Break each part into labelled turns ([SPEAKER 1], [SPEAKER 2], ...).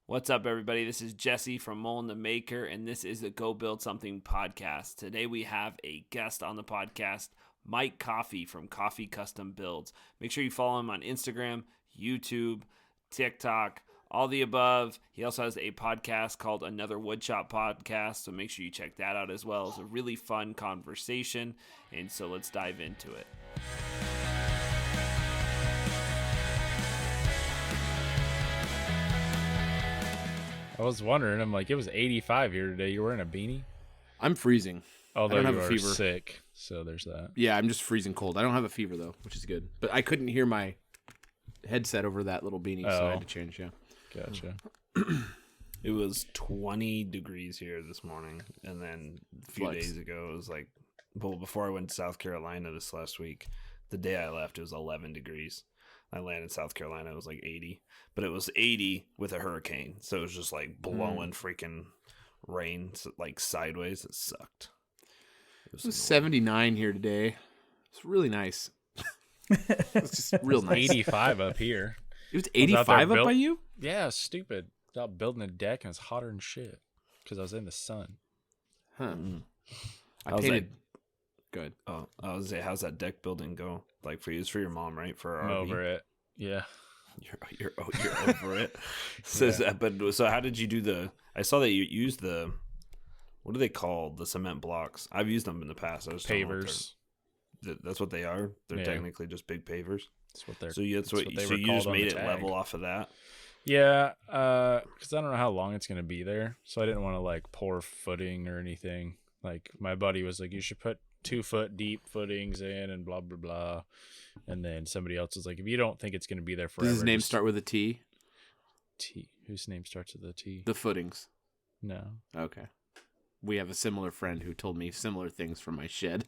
[SPEAKER 1] What's up, everybody? This is Jesse from Mullen the Maker, and this is the Go Build Something podcast. Today we have a guest on the podcast, Mike Coffey from Coffey Custom Builds. Make sure you follow him on Instagram, YouTube, TikTok, all the above. He also has a podcast called Another Woodshop Podcast, so make sure you check that out as well. It's a really fun conversation, and so let's dive into it.
[SPEAKER 2] I was wondering. I'm like, it was 85 here today. You're wearing a beanie?
[SPEAKER 3] I'm freezing.
[SPEAKER 2] Although
[SPEAKER 3] I don't
[SPEAKER 2] you
[SPEAKER 3] have
[SPEAKER 2] are
[SPEAKER 3] a fever.
[SPEAKER 2] sick, so there's that.
[SPEAKER 3] Yeah, I'm just freezing cold. I don't have a fever, though, which is good. But I couldn't hear my headset over that little beanie, so I had to change, yeah.
[SPEAKER 2] Gotcha.
[SPEAKER 1] It was 20 degrees here this morning, and then a few days ago it was like, well, before I went to South Carolina this last week, the day I left, it was 11 degrees. I landed in South Carolina, it was like 80, but it was 80 with a hurricane, so it was just like blowing freaking rain like sideways. It sucked.
[SPEAKER 3] It was 79 here today. It's really nice. It's just real nice.
[SPEAKER 2] 85 up here.
[SPEAKER 3] It was 85 up by you?
[SPEAKER 2] Yeah, stupid. I was out building a deck, and it's hotter than shit because I was in the sun.
[SPEAKER 3] Huh.
[SPEAKER 1] I
[SPEAKER 3] painted... Good.
[SPEAKER 1] Oh, I was say, how's that deck building go? Like for you, it's for your mom, right? For our
[SPEAKER 2] I'm
[SPEAKER 1] RV?
[SPEAKER 2] over it. Yeah.
[SPEAKER 1] You're over it. So, so how did you do the? I saw that you used the. What are they called? The cement blocks. I've used them in the past. I just
[SPEAKER 2] Pavers.
[SPEAKER 1] That's what they are. They're technically just big pavers.
[SPEAKER 2] That's what they're.
[SPEAKER 1] So you just made it level off of that.
[SPEAKER 2] Yeah, because I don't know how long it's gonna be there, so I didn't want to like pour footing or anything. Like my buddy was like, you should put 2 foot deep footings in and blah blah blah, and then somebody else was like, if you don't think it's going to be there forever,
[SPEAKER 3] Does his name start with a T?
[SPEAKER 2] T. Whose name starts with a T?
[SPEAKER 3] The footings.
[SPEAKER 2] No.
[SPEAKER 3] Okay. We have a similar friend who told me similar things from my shed.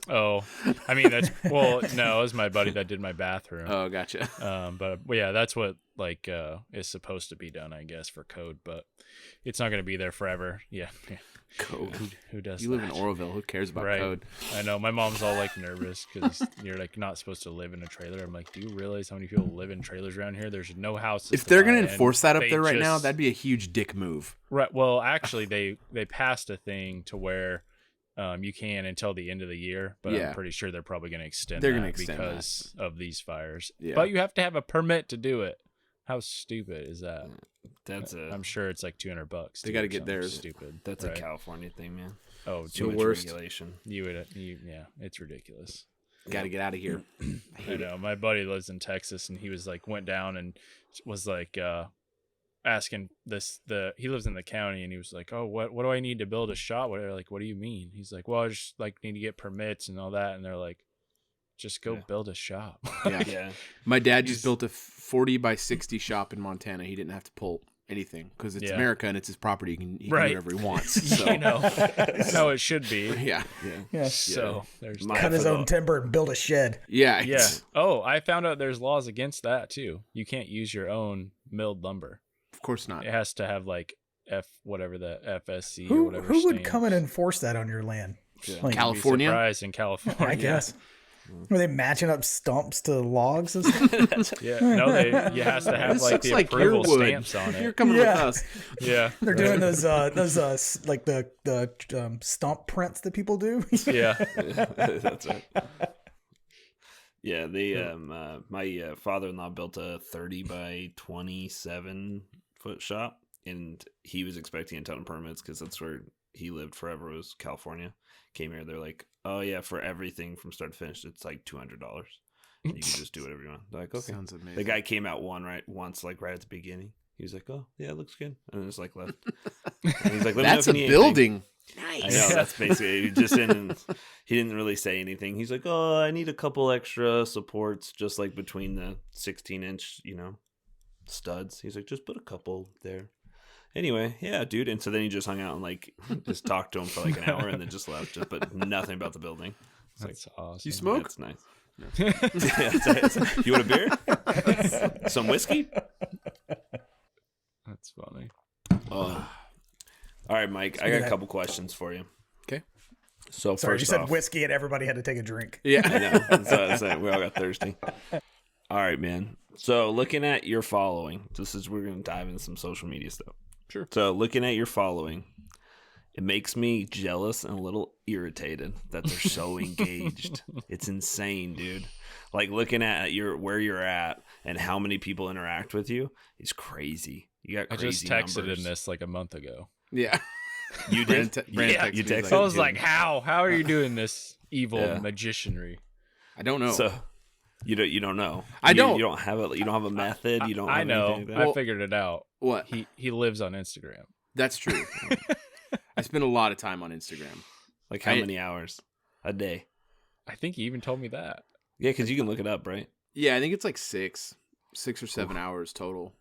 [SPEAKER 2] Oh, I mean no, it was my buddy that did my bathroom.
[SPEAKER 3] Oh, gotcha.
[SPEAKER 2] But yeah, that's what like is supposed to be done, I guess, for code, but it's not going to be there forever. Yeah.
[SPEAKER 3] Code.
[SPEAKER 2] Who does?
[SPEAKER 3] You live in Oroville. Who cares about code?
[SPEAKER 2] I know. My mom's all like nervous because you're like not supposed to live in a trailer. I'm like, do you realize how many people live in trailers around here? There's no houses.
[SPEAKER 3] If they're going to enforce that up there right now, that'd be a huge dick move.
[SPEAKER 2] Right. Well, actually, they passed a thing to where you can until the end of the year, but I'm pretty sure they're probably going to extend that because of these fires. Yeah. But you have to have a permit to do it. How stupid is that? I'm sure it's like $200.
[SPEAKER 3] They got to get theirs.
[SPEAKER 2] Stupid.
[SPEAKER 1] That's a California thing, man.
[SPEAKER 2] Oh,
[SPEAKER 1] too much regulation.
[SPEAKER 2] Yeah, it's ridiculous.
[SPEAKER 3] Got to get out of here.
[SPEAKER 2] I know. My buddy lives in Texas, and he was like went down and was like asking he lives in the county, and he was like, oh, what do I need to build a shop? They're like, what do you mean? He's like, well, I just like need to get permits and all that, and they're like, just go build a shop.
[SPEAKER 3] Yeah. My dad just built a 40 by 60 shop in Montana. He didn't have to pull anything because it's America and it's his property. He can do whatever he wants. So.
[SPEAKER 2] That's how it should be.
[SPEAKER 3] Yeah.
[SPEAKER 2] So there's
[SPEAKER 4] cut his own timber and build a shed.
[SPEAKER 3] Yeah.
[SPEAKER 2] Oh, I found out there's laws against that too. You can't use your own milled lumber.
[SPEAKER 3] Of course not.
[SPEAKER 2] It has to have like whatever the FSC
[SPEAKER 4] or
[SPEAKER 2] whatever.
[SPEAKER 4] Who would come and enforce that on your land?
[SPEAKER 3] Yeah. Like, California?
[SPEAKER 2] Surprised in California.
[SPEAKER 4] I guess. Were they matching up stumps to logs and stuff?
[SPEAKER 2] Yeah, no, you has to have like the approval stamps on it.
[SPEAKER 3] You're coming with us.
[SPEAKER 2] Yeah,
[SPEAKER 4] they're doing those like the stump prints that people do.
[SPEAKER 2] Yeah,
[SPEAKER 1] that's right. Yeah, my father-in-law built a 30 by 27 foot shop, and he was expecting a ton of permits because that's where he lived forever, was California. Came here, they're like, oh yeah, for everything from start to finish, it's like $200. You can just do whatever you want. They're like, okay.
[SPEAKER 3] Sounds amazing.
[SPEAKER 1] The guy came out once, like right at the beginning. He was like, oh yeah, it looks good, and then just like left. And he's like,
[SPEAKER 3] that's a building.
[SPEAKER 1] Nice. I know, that's basically he just didn't. He didn't really say anything. He's like, oh, I need a couple extra supports, just like between the 16-inch, studs. He's like, just put a couple there. Anyway, yeah, dude. And so then he just hung out and like just talked to him for like an hour and then just left, but nothing about the building. It's
[SPEAKER 2] that's awesome.
[SPEAKER 3] You smoke?
[SPEAKER 1] That's nice. Yeah, you want a beer? Some whiskey?
[SPEAKER 2] That's funny.
[SPEAKER 1] All right, Mike. I got a couple questions for you.
[SPEAKER 3] Okay.
[SPEAKER 1] So
[SPEAKER 4] sorry,
[SPEAKER 1] first
[SPEAKER 4] you said
[SPEAKER 1] off,
[SPEAKER 4] whiskey and everybody had to take a drink.
[SPEAKER 1] Yeah, I know. So we all got thirsty. All right, man. So looking at your following, we're going to dive into some social media stuff.
[SPEAKER 3] Sure.
[SPEAKER 1] So looking at your following, it makes me jealous and a little irritated that they're so engaged. It's insane, dude. Like looking at where you're at and how many people interact with you is crazy. You got crazy
[SPEAKER 2] I just texted
[SPEAKER 1] numbers.
[SPEAKER 2] in this like a month ago.
[SPEAKER 3] Yeah.
[SPEAKER 1] You did?
[SPEAKER 3] Brandon
[SPEAKER 1] you texted.
[SPEAKER 2] I was like, how are you doing this evil magicianry?
[SPEAKER 3] I don't know.
[SPEAKER 1] So you don't know.
[SPEAKER 3] I don't.
[SPEAKER 1] You don't have a method. You don't.
[SPEAKER 2] I
[SPEAKER 1] have
[SPEAKER 2] know.
[SPEAKER 1] anything like that?
[SPEAKER 2] I figured it out.
[SPEAKER 3] What?
[SPEAKER 2] He lives on Instagram.
[SPEAKER 3] That's true. I spend a lot of time on Instagram.
[SPEAKER 1] Like how many hours a day?
[SPEAKER 2] I think he even told me that.
[SPEAKER 1] Yeah, because you can look it up, right?
[SPEAKER 3] Yeah, I think it's like 6 or 7 hours total.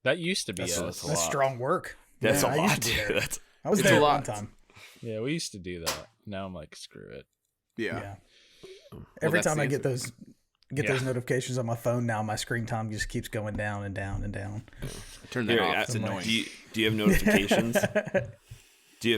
[SPEAKER 2] That used to be
[SPEAKER 1] That's
[SPEAKER 2] us.
[SPEAKER 4] That's strong work.
[SPEAKER 1] That's
[SPEAKER 4] Yeah,
[SPEAKER 1] a
[SPEAKER 4] I used
[SPEAKER 1] lot,
[SPEAKER 4] to be
[SPEAKER 1] dude.
[SPEAKER 4] there.
[SPEAKER 1] That's
[SPEAKER 4] I was
[SPEAKER 3] It's
[SPEAKER 4] there
[SPEAKER 3] a
[SPEAKER 4] one
[SPEAKER 3] lot.
[SPEAKER 4] time.
[SPEAKER 2] Yeah, we used to do that. Now I'm like, screw it.
[SPEAKER 3] Yeah.
[SPEAKER 4] Every
[SPEAKER 3] that's
[SPEAKER 4] time
[SPEAKER 3] the
[SPEAKER 4] I get
[SPEAKER 3] answer.
[SPEAKER 4] those notifications on my phone now, my screen time just keeps going down and down and down.
[SPEAKER 3] Turn that
[SPEAKER 1] Here,
[SPEAKER 3] off. It's annoying.
[SPEAKER 1] Do you have notifications? Do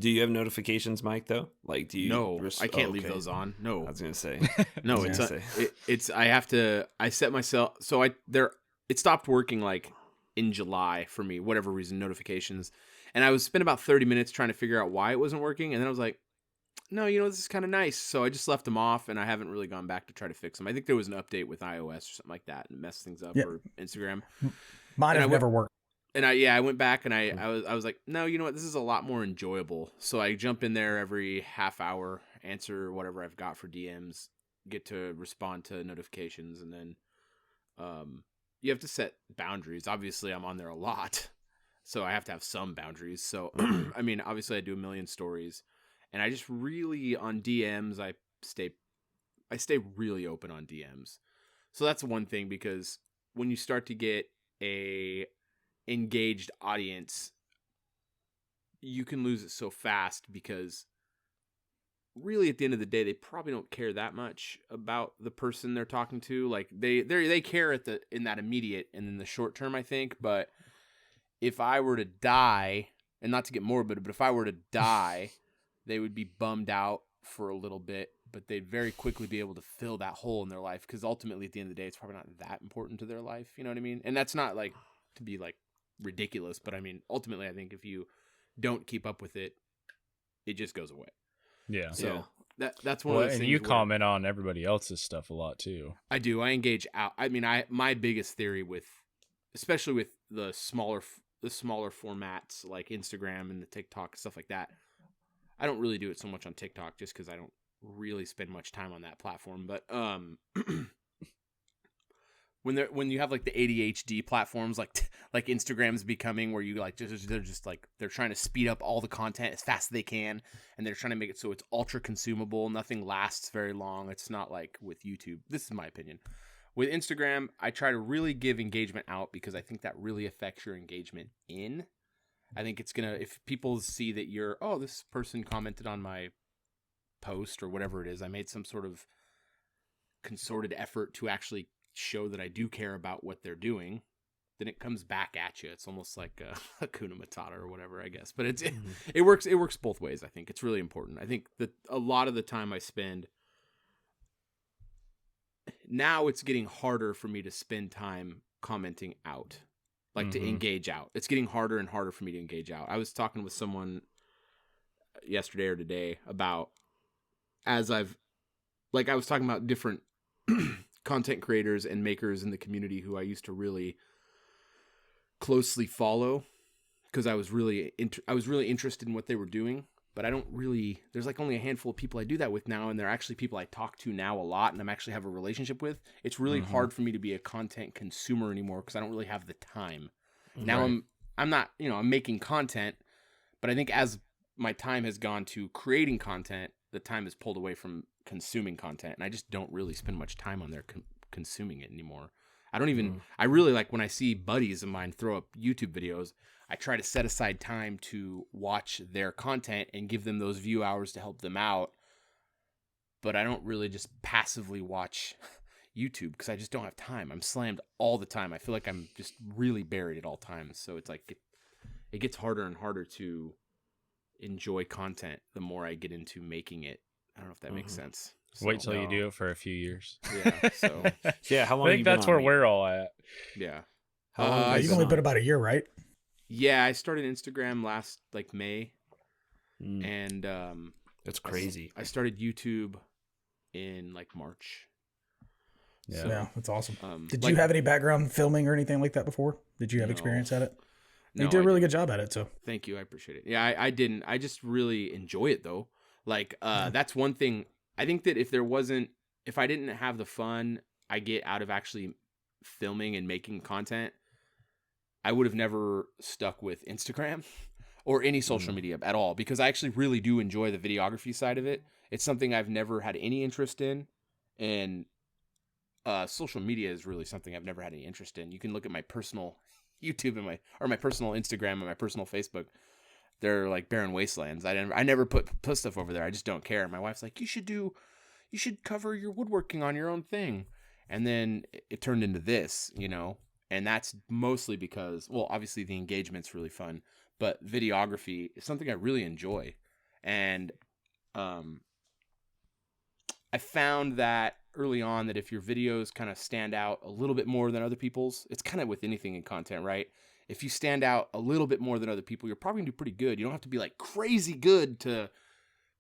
[SPEAKER 1] you have notifications, Mike? Though, like, do you?
[SPEAKER 3] No, I can't leave
[SPEAKER 1] okay.
[SPEAKER 3] those on. No,
[SPEAKER 1] I was gonna say.
[SPEAKER 3] no,
[SPEAKER 1] I was
[SPEAKER 3] it's
[SPEAKER 1] gonna
[SPEAKER 3] it's. I have to. I set myself. So it stopped working like in July for me, whatever reason, notifications, and I was spent about 30 minutes trying to figure out why it wasn't working, and then I was like, no, this is kind of nice. So I just left them off, and I haven't really gone back to try to fix them. I think there was an update with iOS or something like that and messed things up, or Instagram.
[SPEAKER 4] Mine have never worked.
[SPEAKER 3] And I went back and I was like, no, you know what? This is a lot more enjoyable. So I jump in there every half hour, answer whatever I've got for DMs, get to respond to notifications, and then you have to set boundaries. Obviously, I'm on there a lot, so I have to have some boundaries. So I mean, obviously, I do a million stories, and I just really on DMs, I stay really open on DMs. So that's one thing, because when you start to get a engaged audience, you can lose it so fast, because really at the end of the day, they probably don't care that much about the person they're talking to. Like they care in that immediate and in the short term, I think. But if I were to die, and not to get morbid, but if I were to die, they would be bummed out for a little bit, but they'd very quickly be able to fill that hole in their life, because ultimately at the end of the day, it's probably not that important to their life. You know what I mean? And that's not like to be like ridiculous, but I mean, ultimately, I think if you don't keep up with it, it just goes away.
[SPEAKER 2] Yeah.
[SPEAKER 3] So that's one of those
[SPEAKER 2] and
[SPEAKER 3] things.
[SPEAKER 2] you
[SPEAKER 3] where
[SPEAKER 2] comment on everybody else's stuff a lot too.
[SPEAKER 3] I do. I engage out. I mean, my biggest theory especially with the smaller formats like Instagram and the TikTok stuff like that. I don't really do it so much on TikTok just because I don't really spend much time on that platform. But when you have like the ADHD platforms like Instagram's becoming, where you like they're trying to speed up all the content as fast as they can, and they're trying to make it so it's ultra consumable. Nothing lasts very long. It's not like with YouTube. This is my opinion. With Instagram, I try to really give engagement out, because I think that really affects your engagement in. I think it's gonna, if people see that this person commented on my post or whatever it is, I made some sort of concerted effort to actually show that I do care about what they're doing, then it comes back at you. It's almost like a Hakuna Matata or whatever, I guess. But it works both ways. I think it's really important. I think that a lot of the time I spend now, it's getting harder for me to spend time commenting out, like to engage out. It's getting harder and harder for me to engage out. I was talking with someone yesterday or today about, I was talking about different content creators and makers in the community who I used to really closely follow, because I was really interested in what they were doing. But I don't really, there's like only a handful of people I do that with now, and they're actually people I talk to now a lot, and I'm actually have a relationship with. It's really hard for me to be a content consumer anymore, because I don't really have the time. Now I'm not, I'm making content, but I think as my time has gone to creating content, the time is pulled away from consuming content, and I just don't really spend much time on there consuming it anymore. I don't even, I really like when I see buddies of mine throw up YouTube videos, I try to set aside time to watch their content and give them those view hours to help them out. But I don't really just passively watch YouTube, because I just don't have time. I'm slammed all the time. I feel like I'm just really buried at all times. So it's like it gets harder and harder to enjoy content the more I get into making it. I don't know if that makes sense.
[SPEAKER 2] Wait till you
[SPEAKER 1] No.
[SPEAKER 2] do it for a few years.
[SPEAKER 3] Yeah. So
[SPEAKER 1] Yeah, how long
[SPEAKER 2] I
[SPEAKER 1] have
[SPEAKER 2] think
[SPEAKER 1] you been
[SPEAKER 2] that's
[SPEAKER 1] on
[SPEAKER 2] where
[SPEAKER 1] it?
[SPEAKER 2] we're all at.
[SPEAKER 3] yeah.
[SPEAKER 1] How long have you
[SPEAKER 4] You've
[SPEAKER 1] been
[SPEAKER 4] only
[SPEAKER 1] on?
[SPEAKER 4] been about a year, right?
[SPEAKER 3] Yeah, I started Instagram last like May,
[SPEAKER 1] Mm,
[SPEAKER 3] and
[SPEAKER 1] that's crazy.
[SPEAKER 3] I started YouTube in like March.
[SPEAKER 2] Yeah.
[SPEAKER 3] So,
[SPEAKER 4] Yeah, that's awesome. Did
[SPEAKER 3] like,
[SPEAKER 4] you have any background filming or anything like that before? Did you have
[SPEAKER 3] No.
[SPEAKER 4] experience at it?
[SPEAKER 3] No,
[SPEAKER 4] You did a
[SPEAKER 3] I
[SPEAKER 4] really
[SPEAKER 3] didn't.
[SPEAKER 4] good job at it, so.
[SPEAKER 3] Thank you. I appreciate it. Yeah, I didn't. I just really enjoy it though. Like, that's one thing. I think that if I didn't have the fun I get out of actually filming and making content, I would have never stuck with Instagram or any social media at all, because I actually really do enjoy the videography side of it. It's something I've never had any interest in, and social media is really something I've never had any interest in. You can look at my personal YouTube and my personal Instagram and my personal Facebook. They're like barren wastelands. I never put stuff over there. I just don't care. My wife's like, you should cover your woodworking on your own thing. And then it turned into this, and that's mostly because, well, obviously the engagement's really fun, but videography is something I really enjoy. And I found that early on that if your videos kind of stand out a little bit more than other people's, it's kind of with anything in content, right? If you stand out a little bit more than other people, you're probably gonna do pretty good. You don't have to be like crazy good to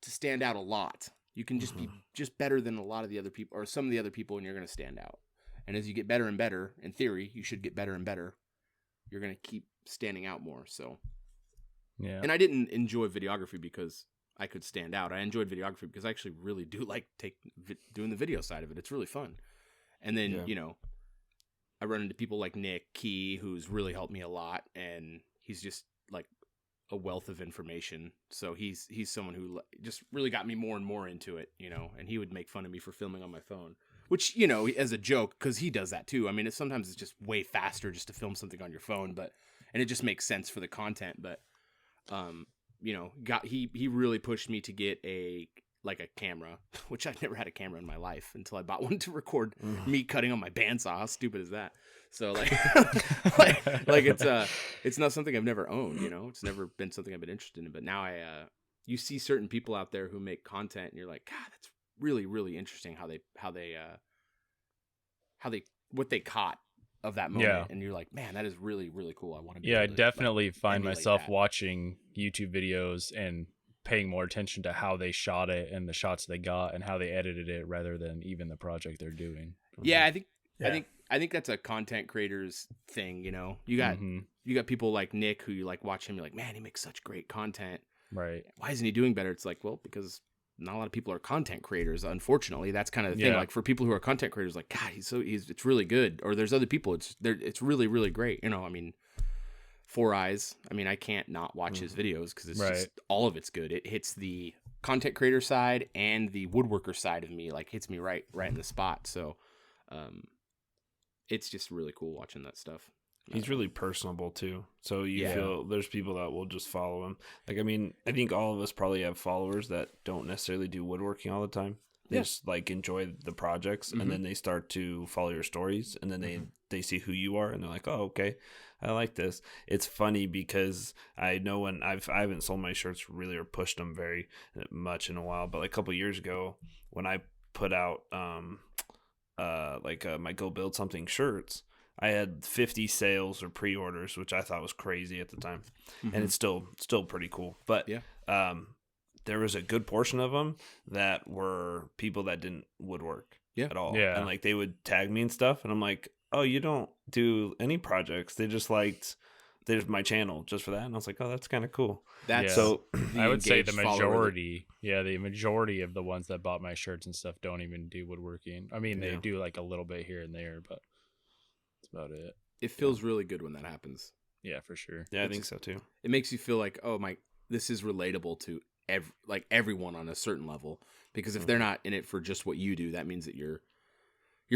[SPEAKER 3] stand out a lot. You can just be just better than a lot of the other people, or some of the other people, and you're gonna stand out. And as you get better and better, in theory, you should get better and better. You're gonna keep standing out more. So,
[SPEAKER 2] Yeah.
[SPEAKER 3] and I didn't enjoy videography because I could stand out. I enjoyed videography because I actually really do like doing the video side of it. It's really fun. And then, I run into people like Nick Key, who's really helped me a lot. And he's just like a wealth of information. So he's someone who just really got me more and more into it, and he would make fun of me for filming on my phone, which, as a joke, because he does that too. I mean, sometimes it's just way faster just to film something on your phone, and it just makes sense for the content. But, he really pushed me to get a camera, which I've never had a camera in my life until I bought one to record me cutting on my bandsaw. How stupid is that? So it's not something I've never owned, it's never been something I've been interested in. But now you see certain people out there who make content and you're like, God, that's really, really interesting what they caught of that moment.
[SPEAKER 2] Yeah.
[SPEAKER 3] And you're like, man, that is really, really cool. I want to be
[SPEAKER 2] Yeah, I
[SPEAKER 3] able to,
[SPEAKER 2] definitely find
[SPEAKER 3] emulate
[SPEAKER 2] myself
[SPEAKER 3] that.
[SPEAKER 2] watching YouTube videos and paying more attention to how they shot it and the shots they got and how they edited it rather than even the project they're doing.
[SPEAKER 3] Yeah, I think that's a content creator's thing. You got people like Nick who you like watch him. You're like, man, he makes such great content.
[SPEAKER 2] Right.
[SPEAKER 3] Why isn't he doing better? It's like, well, because not a lot of people are content creators. Unfortunately, that's kind of the thing.
[SPEAKER 2] Yeah.
[SPEAKER 3] Like for people who are content creators, like, God, it's really good. Or there's other people. It's really, really great. I mean, Four Eyes. I mean, I can't not watch his videos because it's just all of it's good. It hits the content creator side and the woodworker side of me, like hits me right in the spot. So, it's just really cool watching that stuff.
[SPEAKER 1] He's really personable too. So you feel there's people that will just follow him. Like, I mean, I think all of us probably have followers that don't necessarily do woodworking all the time. They just like enjoy the projects, and then they start to follow your stories, and then they see who you are, and they're like, oh, okay, I like this. It's funny because I know when I haven't sold my shirts really or pushed them very much in a while, but like a couple of years ago when I put out my Go Build Something shirts, I had 50 sales or pre-orders, which I thought was crazy at the time, and it's still pretty cool. But there was a good portion of them that were people that didn't woodwork at all, and like they would tag me and stuff, and I'm like, oh, you don't do any projects? They just liked there's my channel just for that, and I was like, oh, that's kind of cool.
[SPEAKER 3] That's
[SPEAKER 1] so
[SPEAKER 2] I would say the
[SPEAKER 3] follower
[SPEAKER 2] majority of the ones that bought my shirts and stuff don't even do woodworking. I mean, they do like a little bit here and there, but that's about it.
[SPEAKER 3] It feels really good when that happens.
[SPEAKER 2] Yeah, for sure.
[SPEAKER 1] Yeah, I think so too.
[SPEAKER 3] It makes you feel like, oh my, this is relatable to everyone on a certain level, because if they're not in it for just what you do, that means that you're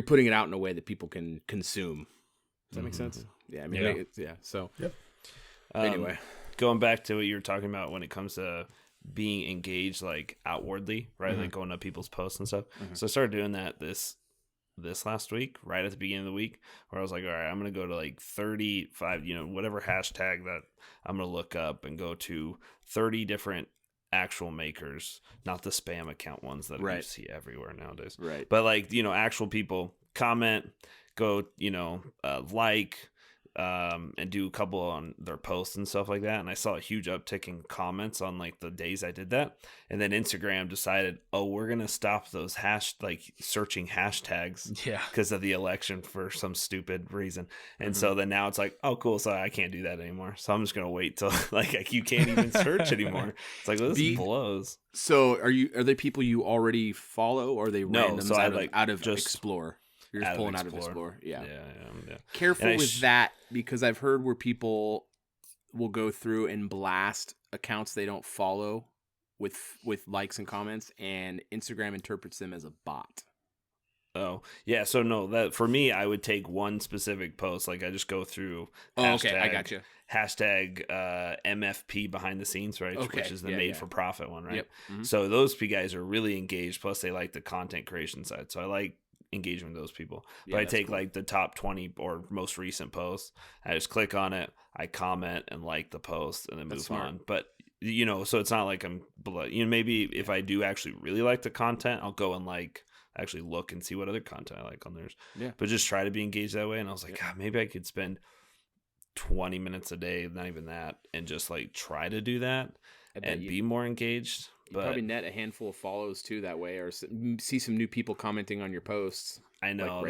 [SPEAKER 3] putting it out in a way that people can consume. Does that make sense? Yeah, I mean, So, anyway,
[SPEAKER 1] going back to what you were talking about when it comes to being engaged, like outwardly, right? Like going to people's posts and stuff. So I started doing that this last week, right at the beginning of the week, where I was like, all right, I'm going to go to like 35, whatever hashtag that I'm going to look up and go to 30 different actual makers, not the spam account ones that you see everywhere nowadays.
[SPEAKER 3] Right.
[SPEAKER 1] But like, actual people comment, go, like, and do a couple on their posts and stuff like that. And I saw a huge uptick in comments on like the days I did that. And then Instagram decided, oh, we're going to stop those searching hashtags because of the election for some stupid reason. And so then now it's like, oh, cool. So I can't do that anymore. So I'm just going to wait till like you can't even search anymore. It's like, well, this blows.
[SPEAKER 3] So are they people you already follow, or are they randoms
[SPEAKER 1] so
[SPEAKER 3] out of Explore? You're just pulling out of Explore. Yeah. Careful with that, because I've heard where people will go through and blast accounts they don't follow with likes and comments, and Instagram interprets them as a bot.
[SPEAKER 1] Oh, yeah. So no, that for me, I would take one specific post. Like I just go through.
[SPEAKER 3] Okay, I got you.
[SPEAKER 1] Hashtag MFP behind the scenes, right?
[SPEAKER 3] Okay.
[SPEAKER 1] Which is the made for profit one, right?
[SPEAKER 3] Yep. Mm-hmm.
[SPEAKER 1] So those guys are really engaged. Plus, they like the content creation side. So I like engaging with those people. But I take like the top 20 or most recent posts. I just click on it. I comment and like the post, and then move on. But so it's not like I'm maybe if I do actually really like the content, I'll go and actually look and see what other content I like on theirs. Yeah. But just try to be engaged that way. And I was like, God, maybe I could spend 20 minutes a day, not even that, and just like try to do that and be more engaged.
[SPEAKER 3] You probably net a handful of follows too that way, or see some new people commenting on your posts.
[SPEAKER 1] I know,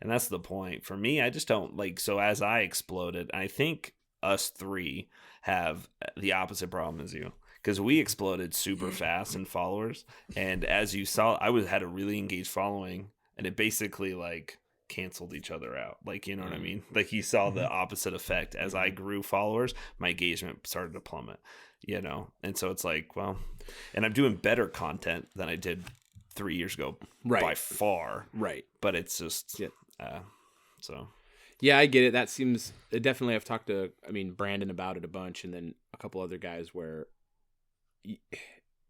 [SPEAKER 1] that's the point. For me, I just don't so as I exploded, I think us three have the opposite problem as you. Because we exploded super fast in followers, and as you saw, I had a really engaged following, and it basically canceled each other out. What I mean? Like you saw the opposite effect. As I grew followers, my engagement started to plummet. And so it's like, well, and I'm doing better content than I did 3 years ago, by far. Right. But it's just, so.
[SPEAKER 3] Yeah, I get it. That seems definitely. I've talked to, Brandon about it a bunch, and then a couple other guys where.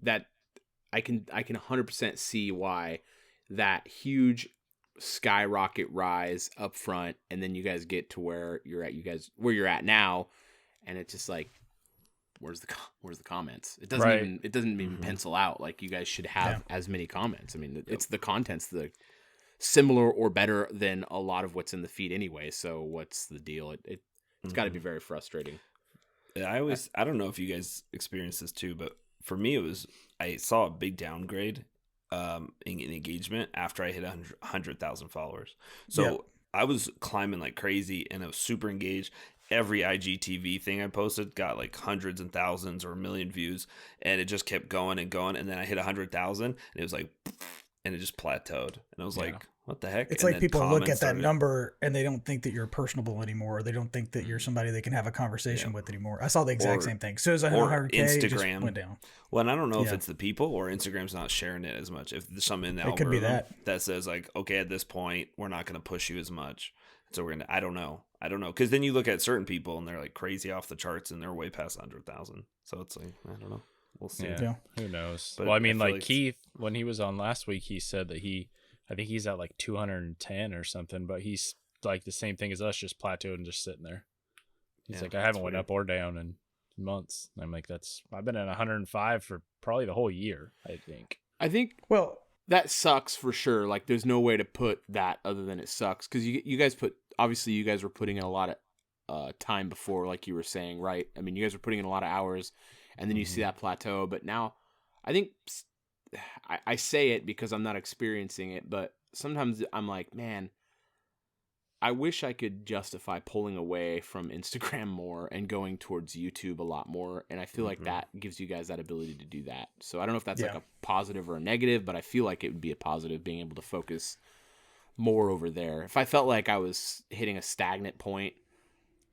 [SPEAKER 3] That I can 100% see why that huge skyrocket rise up front, and then you guys get to where you're at now, and it's just like, where's the comments? It doesn't even pencil out. Like, you guys should have as many comments. It's the content's the similar or better than a lot of what's in the feed anyway. So what's the deal? It's got to be very frustrating.
[SPEAKER 1] I don't know if you guys experienced this too, but for me, I saw a big downgrade in engagement after I hit 100,000 followers. So I was climbing like crazy, and I was super engaged. Every IGTV thing I posted got like hundreds and thousands or a million views, and it just kept going and going. And then I hit 100,000, and it was like, and it just plateaued. And I was like, what the heck?
[SPEAKER 4] It's like people look at that number and they don't think that you're personable anymore. Or they don't think that you're somebody they can have a conversation with anymore. I saw the exact same thing. As soon as I hit 100K, Instagram it just went down.
[SPEAKER 1] Well, and I don't know if it's the people or Instagram's not sharing it as much. If there's something in the algorithm
[SPEAKER 4] could be
[SPEAKER 1] that says like, okay, at this point, we're not going to push you as much. So I don't know. Because then you look at certain people and they're like crazy off the charts and they're way past 100,000. So it's like, I don't know. We'll see.
[SPEAKER 2] Yeah. Who knows? But like Keith, when he was on last week, he said that I think he's at like 210 or something, but he's like the same thing as us, just plateaued and just sitting there. He's like, I haven't went up or down in months. And I'm like, I've been at 105 for probably the whole year, I think.
[SPEAKER 3] Well, that sucks for sure. Like, there's no way to put that other than it sucks. Because you guys you guys were putting in a lot of time before, like you were saying, right? You guys were putting in a lot of hours, and then you see that plateau. But now, I think I say it because I'm not experiencing it, but sometimes I'm like, man, I wish I could justify pulling away from Instagram more and going towards YouTube a lot more. And I feel like that gives you guys that ability to do that. So I don't know if that's like a positive or a negative, but I feel like it would be a positive being able to focus more over there. If I felt like I was hitting a stagnant point,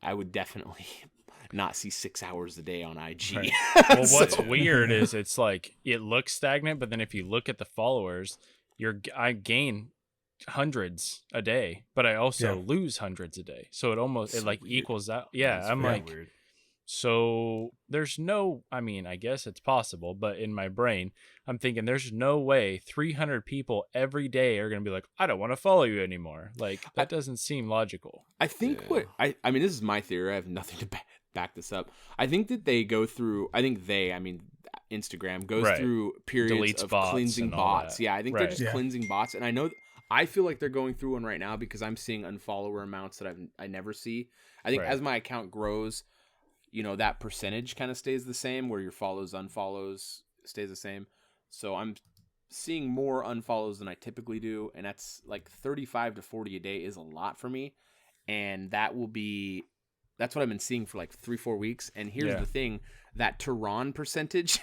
[SPEAKER 3] I would definitely not see 6 hours a day on IG.
[SPEAKER 2] Right. Well, what's weird is it's like it looks stagnant, but then if you look at the followers, I gain hundreds a day, but I also lose hundreds a day. So it almost equals out. Yeah, that's weird. So there's no, I guess it's possible, but in my brain, I'm thinking there's no way 300 people every day are going to be like, I don't want to follow you anymore. Like, that doesn't seem logical.
[SPEAKER 3] I think this is my theory. I have nothing to back this up. I think that they go through, Instagram, goes
[SPEAKER 2] Right.
[SPEAKER 3] through periods
[SPEAKER 2] Deletes
[SPEAKER 3] of
[SPEAKER 2] bots
[SPEAKER 3] cleansing
[SPEAKER 2] and all
[SPEAKER 3] bots.
[SPEAKER 2] that.
[SPEAKER 3] Yeah, I think they're
[SPEAKER 2] Right.
[SPEAKER 3] just cleansing bots, and I feel like they're going through one right now because I'm seeing unfollower amounts that I never see. I think
[SPEAKER 2] Right.
[SPEAKER 3] as my account grows, that percentage kind of stays the same, where your follows, unfollows stays the same. So I'm seeing more unfollows than I typically do, and that's like 35 to 40 a day is a lot for me, and that's what I've been seeing for like 3-4 weeks. And here's the thing, that Tehran percentage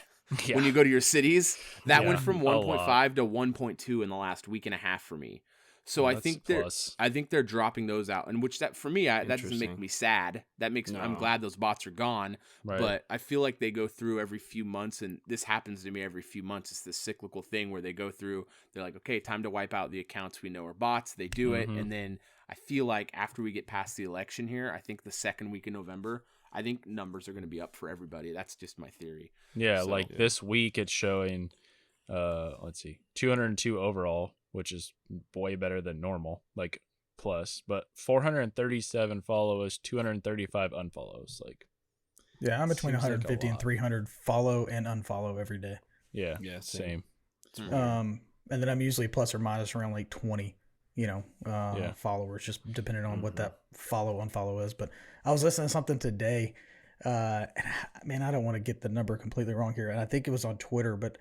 [SPEAKER 3] when you go to your cities, that went from 1.5 to 1.2 in the last week and a half for me. So I think they're dropping those out, and which that for me, that doesn't make me sad. I'm glad those bots are gone.
[SPEAKER 2] Right.
[SPEAKER 3] But I feel like they go through every few months, and this happens to me every few months. It's this cyclical thing where they go through. They're like, okay, time to wipe out the accounts we know are bots. They do it, and then I feel like after we get past the election here, I think the second week in November, I think numbers are going to be up for everybody. That's just my theory.
[SPEAKER 2] Yeah, this week it's showing, let's see, 202 overall, which is way better than normal, like plus, but 437 follows, 235 unfollows. Like,
[SPEAKER 4] yeah, I'm between 150 and 300 follow and unfollow every day.
[SPEAKER 2] Yeah, same.
[SPEAKER 4] And then I'm usually plus or minus around like 20, followers, just depending on what that follow unfollow is. But I was listening to something today, and man, I don't want to get the number completely wrong here, and I think it was on Twitter, but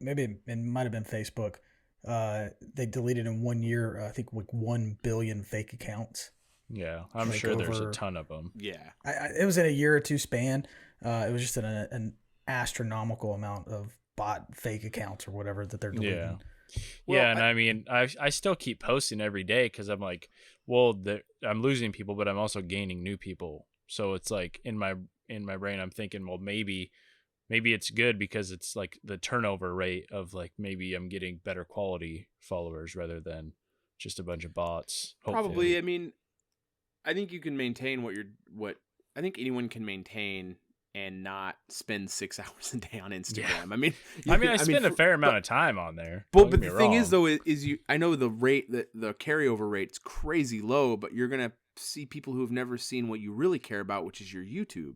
[SPEAKER 4] maybe it might have been Facebook. They deleted in 1 year, I think like 1 billion fake accounts.
[SPEAKER 2] Yeah, I'm sure there's a ton of them.
[SPEAKER 3] Yeah,
[SPEAKER 4] it was in a year or two span. It was just an astronomical amount of bot fake accounts or whatever that they're deleting.
[SPEAKER 2] Yeah. Well, and I mean, I still keep posting every day because I'm like, well, I'm losing people, but I'm also gaining new people. So it's like in my brain, I'm thinking, well, maybe it's good because it's like the turnover rate of like maybe I'm getting better quality followers rather than just a bunch of bots. Hopefully.
[SPEAKER 3] Probably. I mean, I think you can maintain what I think anyone can maintain and not spend 6 hours a day on Instagram.
[SPEAKER 2] Yeah. I spend a fair amount of time on there.
[SPEAKER 3] But the thing is, though, I know the rate, the carryover rate's crazy low, but you're gonna see people who have never seen what you really care about, which is your YouTube.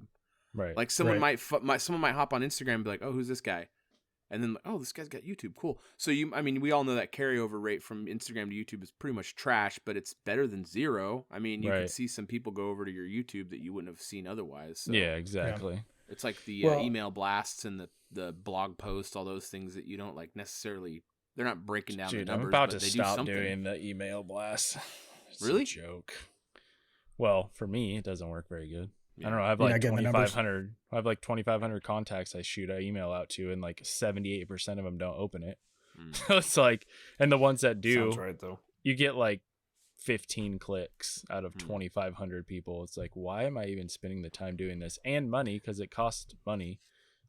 [SPEAKER 2] Right.
[SPEAKER 3] Like someone might hop on Instagram and be like, "Oh, who's this guy?" And then, "Oh, this guy's got YouTube. Cool." So we all know that carryover rate from Instagram to YouTube is pretty much trash, but it's better than zero. I mean, you can see some people go over to your YouTube that you wouldn't have seen otherwise. So.
[SPEAKER 2] Yeah, exactly.
[SPEAKER 3] Yeah. It's like the email blasts and the blog posts, all those things that you don't like necessarily. They're not breaking down the numbers.
[SPEAKER 2] I'm about
[SPEAKER 3] but
[SPEAKER 2] to
[SPEAKER 3] they
[SPEAKER 2] stop
[SPEAKER 3] do
[SPEAKER 2] doing the email blasts. It's
[SPEAKER 3] really?
[SPEAKER 2] A joke. Well, for me, it doesn't work very good.
[SPEAKER 3] Yeah.
[SPEAKER 2] I don't know. I have like 2,500. I have like 2,500 contacts I shoot an email out to, and like 78% of them don't open it. So it's like, and the ones that do,
[SPEAKER 1] sounds right though.
[SPEAKER 2] You get like 15 clicks out of 2,500 people. It's like, why am I even spending the time doing this and money? Because it costs money.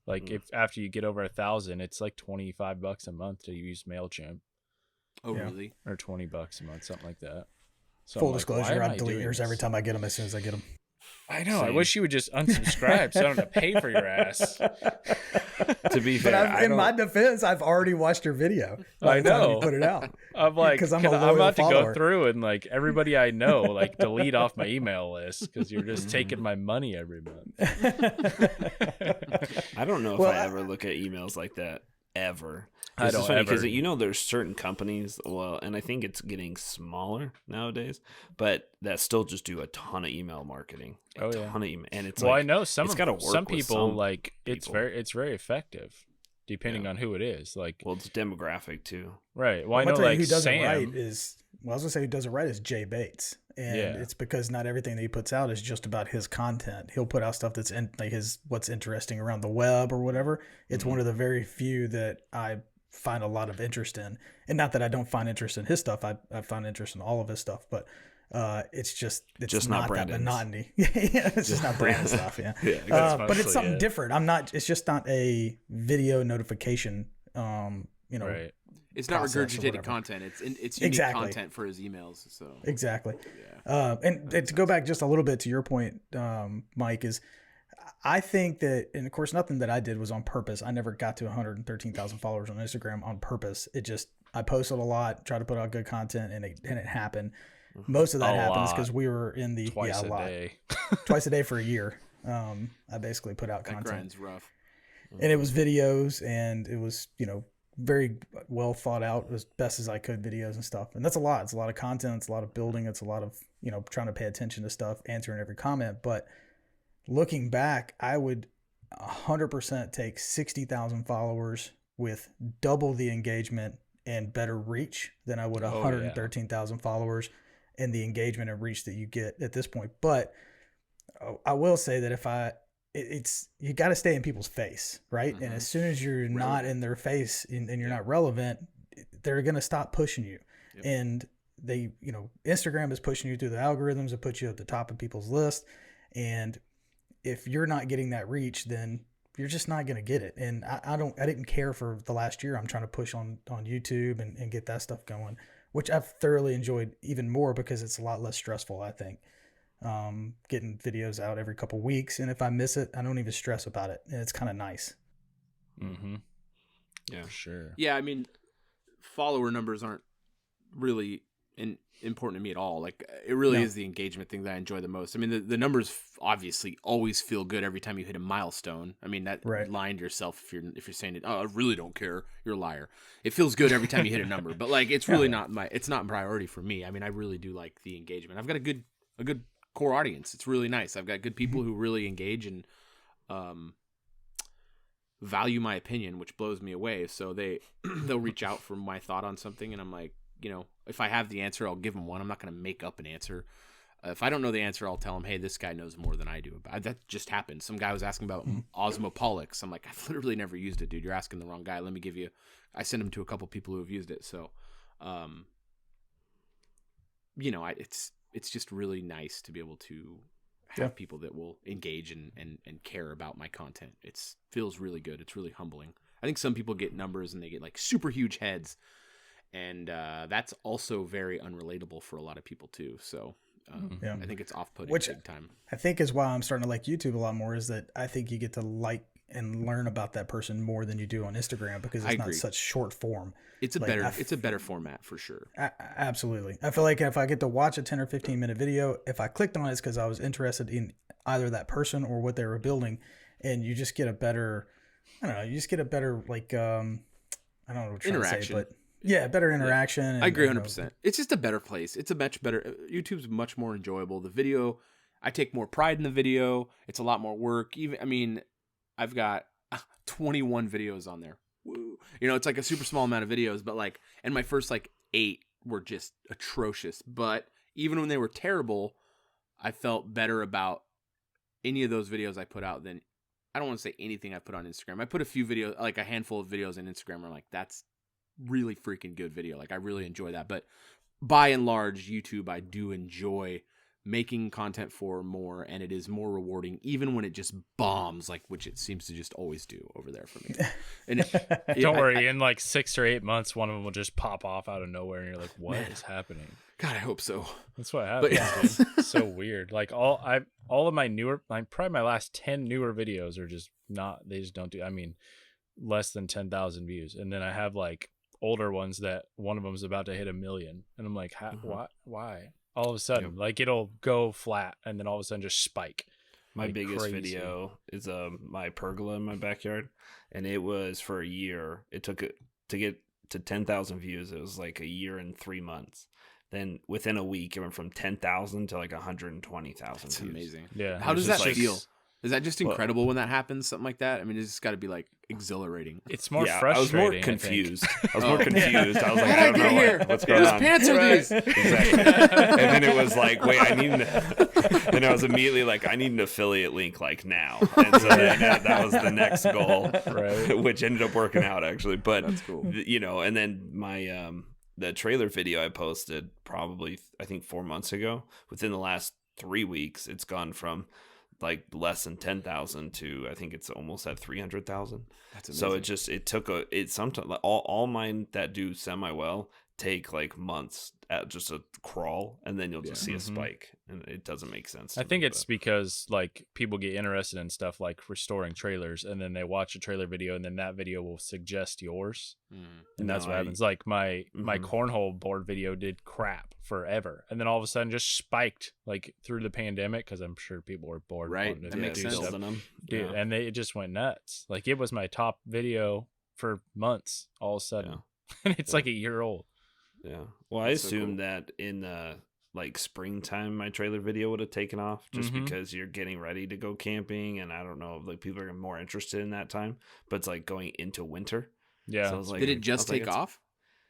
[SPEAKER 2] Like if after you get over 1,000, it's like $25 a month to use MailChimp.
[SPEAKER 3] Oh, really?
[SPEAKER 2] Or $20 a month, something like that. So
[SPEAKER 4] Full disclosure, I delete yours every time I get them as soon as I get them.
[SPEAKER 2] I know. Same. I wish you would just unsubscribe so I don't have to pay for your ass.
[SPEAKER 1] To be fair,
[SPEAKER 4] but in my defense, I've already watched your video.
[SPEAKER 2] I know.
[SPEAKER 4] You put it out.
[SPEAKER 2] I'm like,
[SPEAKER 4] because I'm
[SPEAKER 2] about to go through and like everybody I know, like delete off my email list because you're just taking my money every month.
[SPEAKER 1] I don't know if I ever look at emails like that ever. It's just funny because there's certain companies, and I think it's getting smaller nowadays, but that still just do a ton of email marketing. A ton of email, and it's
[SPEAKER 2] I know some
[SPEAKER 1] people
[SPEAKER 2] like it's very effective, depending on who it is. Like,
[SPEAKER 1] it's demographic too,
[SPEAKER 2] right? Well, I know like
[SPEAKER 4] who does
[SPEAKER 2] Sam.
[SPEAKER 4] It right is I was gonna say who does it right is Jay Bates, and it's because not everything that he puts out is just about his content. He'll put out stuff that's what's interesting around the web or whatever. It's one of the very few that I find a lot of interest in, and not that I don't find interest in his stuff. I find interest in all of his stuff, but it's just not that monotony. It's just not Brandon stuff. Yeah, but it's something different. It's just not a video notification.
[SPEAKER 2] Right.
[SPEAKER 3] It's not regurgitated content. It's unique content for his emails. So
[SPEAKER 4] exactly. Yeah. And to go back just a little bit to your point, Mike, is I think that, and of course, nothing that I did was on purpose. I never got to 113,000 followers on Instagram on purpose. I posted a lot, tried to put out good content, and it happened. Most of that happens because we were in the
[SPEAKER 2] twice a day
[SPEAKER 4] twice a day for a year. I basically put out content.
[SPEAKER 3] That grind's rough.
[SPEAKER 4] And it was videos, and it was, very well thought out, as best as I could, videos and stuff. And that's a lot. It's a lot of content. It's a lot of building. It's a lot of, trying to pay attention to stuff, answering every comment. But looking back, I would 100% take 60,000 followers with double the engagement and better reach than I would 113,000 followers and the engagement and reach that you get at this point. But I will say that you got to stay in people's face, right? Mm-hmm. And as soon as you're not in their face and you're not relevant, they're going to stop pushing you. Yep. And they, Instagram is pushing you through the algorithms that put you at the top of people's list. And if you're not getting that reach, then you're just not going to get it. And I didn't care for the last year. I'm trying to push on YouTube and get that stuff going, which I've thoroughly enjoyed even more because it's a lot less stressful, I think. Getting videos out every couple weeks. And if I miss it, I don't even stress about it. And it's kind of nice.
[SPEAKER 2] Mm-hmm. Yeah, sure.
[SPEAKER 3] Yeah. I mean, follower numbers aren't really important to me at all. Like, it really is the engagement thing that I enjoy the most. I mean, the numbers obviously always feel good every time you hit a milestone. I mean, that lying to yourself if you're saying it, I really don't care, you're a liar. It feels good every time you hit a number, but like, it's really not priority for me. I mean, I really do like the engagement. I've got a good core audience. It's really nice. I've got good people who really engage and value my opinion, which blows me away. So they'll reach out for my thought on something, and I'm like, if I have the answer, I'll give them one. I'm not going to make up an answer. If I don't know the answer, I'll tell them, hey, this guy knows more than I do. That just happened. Some guy was asking about Osmopolix. I'm like, I've literally never used it, dude. You're asking the wrong guy. Let me give you. I sent him to a couple people who have used it. So, it's just really nice to be able to have people that will engage and care about my content. It feels really good. It's really humbling. I think some people get numbers and they get like super huge heads. And that's also very unrelatable for a lot of people too. So I think it's off-putting big time.
[SPEAKER 4] I think is why I'm starting to like YouTube a lot more, is that I think you get to like and learn about that person more than you do on Instagram, because it's not such short form.
[SPEAKER 3] It's a better format for sure.
[SPEAKER 4] Absolutely. I feel like if I get to watch a 10 or 15 minute video, if I clicked on it, it's because I was interested in either that person or what they were building, and you just get a better, like, I don't know what I'm trying to say, but yeah, better interaction.
[SPEAKER 3] Yeah. I agree 100%. It's just a better place. It's a much better. YouTube's much more enjoyable. The video, I take more pride in the video. It's a lot more work. I've got 21 videos on there. Woo. It's like a super small amount of videos, but like, and my first like 8 were just atrocious. But even when they were terrible, I felt better about any of those videos I put out than, I don't want to say anything I put on Instagram. I put a few videos, like a handful of videos on Instagram, where I'm like, that's really freaking good video. Like, I really enjoy that. But by and large, YouTube, I do enjoy making content for more, and it is more rewarding even when it just bombs, like, which it seems to just always do over there for me. And
[SPEAKER 2] don't worry, in like 6 or 8 months, one of them will just pop off out of nowhere, and you're like, what is happening?
[SPEAKER 3] God, I hope so.
[SPEAKER 2] That's what happens. Dude. It's so weird. Like, all of my newer, like probably my last 10 newer videos are just not, they just don't do, I mean, less than 10,000 views. And then I have like older ones that one of them is about to hit 1 million, and I'm like, why? All of a sudden, like, it'll go flat and then all of a sudden just spike.
[SPEAKER 1] My
[SPEAKER 2] like
[SPEAKER 1] biggest
[SPEAKER 2] crazy.
[SPEAKER 1] video is my pergola in my backyard, and it was for a year. It took it to get to 10,000 views. It was like a year and 3 months. Then within a week, it went from 10,000 to like 120,000.
[SPEAKER 3] That's
[SPEAKER 1] views.
[SPEAKER 3] amazing.
[SPEAKER 2] Yeah.
[SPEAKER 3] How does that feel? Is that just incredible when that happens? Something like that? I mean, it's just got to be like exhilarating.
[SPEAKER 2] It's more frustrating.
[SPEAKER 1] I was more confused. I was more confused. I was like,
[SPEAKER 3] How
[SPEAKER 1] I don't know what's going on.
[SPEAKER 3] Whose pants are these?
[SPEAKER 1] Exactly. And then it was like, wait, and I was immediately like, I need an affiliate link like now. And so that was the next goal,
[SPEAKER 2] right?
[SPEAKER 1] Which ended up working out actually. But
[SPEAKER 3] that's cool.
[SPEAKER 1] And then my the trailer video I posted probably I think 4 months ago. Within the last 3 weeks, it's gone from like less than 10,000 to I think it's almost at 300,000.
[SPEAKER 3] That's amazing.
[SPEAKER 1] So sometimes all mine that do semi well take like months at just a crawl, and then you'll just see a spike, and it doesn't make sense.
[SPEAKER 2] I think it's because like people get interested in stuff like restoring trailers, and then they watch a trailer video, and then that video will suggest yours, and that's what happens. Like my cornhole board video did crap forever, and then all of a sudden just spiked like through the pandemic, because I'm sure people were bored.
[SPEAKER 3] Right, that makes sense.
[SPEAKER 2] Dude, and it just went nuts. Like it was my top video for months all of a sudden, and it's like a year old.
[SPEAKER 1] Yeah. Well, I assumed that in like springtime, my trailer video would have taken off, just because you're getting ready to go camping, and I don't know if like people are more interested in that time. But it's like going into winter.
[SPEAKER 2] Yeah.
[SPEAKER 3] So did it just take off?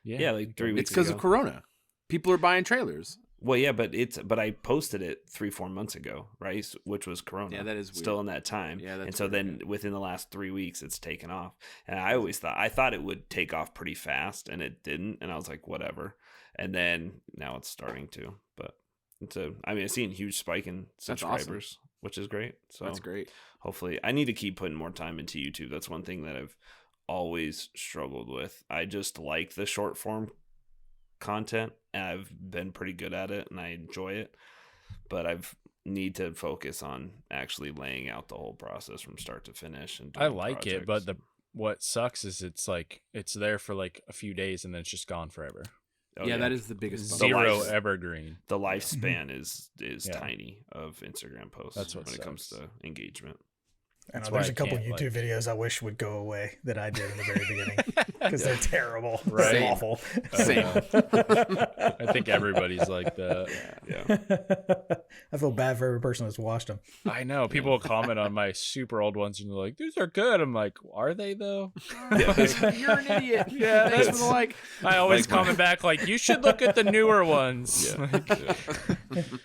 [SPEAKER 1] Yeah, like 3 weeks.
[SPEAKER 3] It's because of Corona. People are buying trailers.
[SPEAKER 1] Well, yeah, but I posted it 3-4 months ago, right? Which was Corona.
[SPEAKER 3] Yeah, that is weird.
[SPEAKER 1] Still in that time.
[SPEAKER 3] Yeah, that's
[SPEAKER 1] and so then within the last 3 weeks, it's taken off. And I thought it would take off pretty fast, and it didn't. And I was like, whatever. And then now it's starting to. But I've seen a huge spike in subscribers, which is great. So
[SPEAKER 3] that's great.
[SPEAKER 1] Hopefully, I need to keep putting more time into YouTube. That's one thing that I've always struggled with. I just like the short form content, and I've been pretty good at it, and I enjoy it, but I've need to focus on actually laying out the whole process from start to finish. And
[SPEAKER 2] I like it, but what sucks is it's like it's there for like a few days and then it's just gone forever.
[SPEAKER 3] That is the biggest
[SPEAKER 2] zero evergreen.
[SPEAKER 1] The lifespan is tiny of Instagram posts.
[SPEAKER 2] That's what
[SPEAKER 1] when
[SPEAKER 2] sucks.
[SPEAKER 1] It comes to engagement.
[SPEAKER 4] And there's a couple YouTube videos I wish would go away that I did in the very beginning, because they're terrible.
[SPEAKER 2] Right.
[SPEAKER 4] They're awful.
[SPEAKER 3] Same.
[SPEAKER 2] I think everybody's like that.
[SPEAKER 1] Yeah.
[SPEAKER 4] I feel bad for every person that's watched them.
[SPEAKER 2] I know. People will comment on my super old ones and they're like, these are good. I'm like, are they though?
[SPEAKER 3] You're an idiot.
[SPEAKER 2] Yeah.
[SPEAKER 3] Thanks for the like.
[SPEAKER 2] I always comment back like, you should look at the newer ones.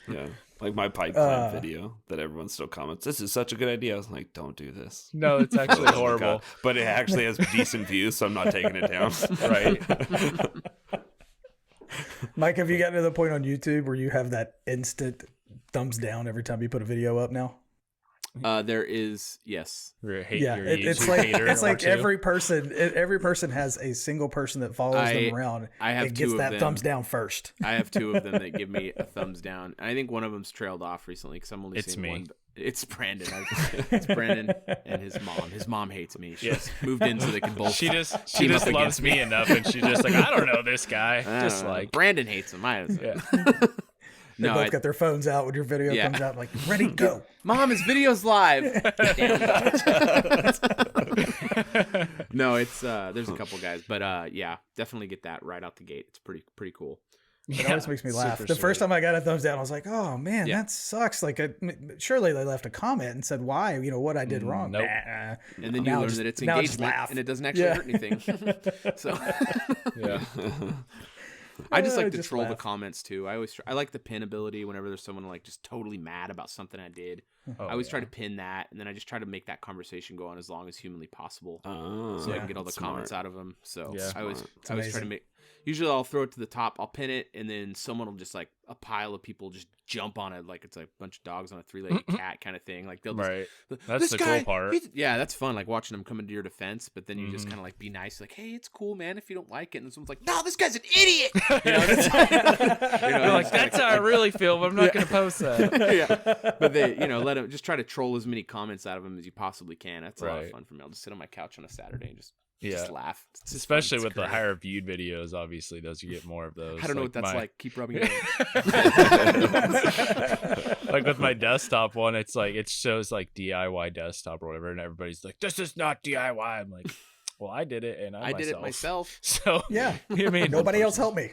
[SPEAKER 1] Yeah. Like my pipe climb video that everyone still comments, this is such a good idea. I was like, don't do this.
[SPEAKER 2] No, it's actually horrible.
[SPEAKER 1] But it actually has decent views, so I'm not taking it down.
[SPEAKER 2] Right.
[SPEAKER 4] Mike, have you gotten to the point on YouTube where you have that instant thumbs down every time you put a video up now?
[SPEAKER 3] There is, yes.
[SPEAKER 4] It's like every person has a single person that follows them around.
[SPEAKER 3] I have
[SPEAKER 4] and gets
[SPEAKER 3] two
[SPEAKER 4] that
[SPEAKER 3] of them.
[SPEAKER 4] thumbs down first.
[SPEAKER 3] I have two of them that give me a thumbs down. And I think one of them's trailed off recently because I'm only seeing
[SPEAKER 2] me.
[SPEAKER 3] one. It's Brandon. It's Brandon and his mom. His mom hates me. She's moved in so they can both.
[SPEAKER 2] She just loves me enough, and she's just like, I don't know this guy. Just like
[SPEAKER 3] Brandon hates him.
[SPEAKER 4] They both got their phones out when your video comes out, like, ready, go.
[SPEAKER 3] Mom, his video's live. No, it's there's a couple guys, but definitely get that right out the gate. It's pretty cool.
[SPEAKER 4] It always makes me laugh. The first time I got a thumbs down, I was like, oh man, that sucks. Like, surely they left a comment and said why, what I did wrong.
[SPEAKER 2] Nope.
[SPEAKER 3] And then you learn that it's engagement and it doesn't actually hurt anything. So
[SPEAKER 2] yeah.
[SPEAKER 3] I just like to troll the comments too. I like the pin ability whenever there's someone like just totally mad about something I did. I always try to pin that, and then I just try to make that conversation go on as long as humanly possible, so I can get all the comments out of them. So I always try to make. Usually I'll throw it to the top, I'll pin it, and then someone will just like a pile of people just jump on it like it's like a bunch of dogs on a three-legged cat kind of thing. Like they'll just,
[SPEAKER 2] that's the cool part.
[SPEAKER 3] Yeah, that's fun. Like watching them come into your defense, but then you just kind of like be nice, like, hey, it's cool, man. If you don't like it, and someone's like, no, this guy's an idiot.
[SPEAKER 2] You're like, that's how I really feel, but I'm not gonna post that.
[SPEAKER 3] But they, let them just try to troll as many comments out of them as you possibly can. That's a lot of fun for me. I'll just sit on my couch on a Saturday and just laugh.
[SPEAKER 2] Especially with the higher viewed videos, obviously, those you get more of those.
[SPEAKER 3] I don't know what that's like. Keep rubbing it in.
[SPEAKER 2] Like with my desktop one, it's like it shows like DIY desktop or whatever, and everybody's like, "This is not DIY." I'm like, "Well, I did it, and I
[SPEAKER 3] did it myself."
[SPEAKER 2] So
[SPEAKER 4] yeah,
[SPEAKER 2] I mean,
[SPEAKER 4] nobody else helped me.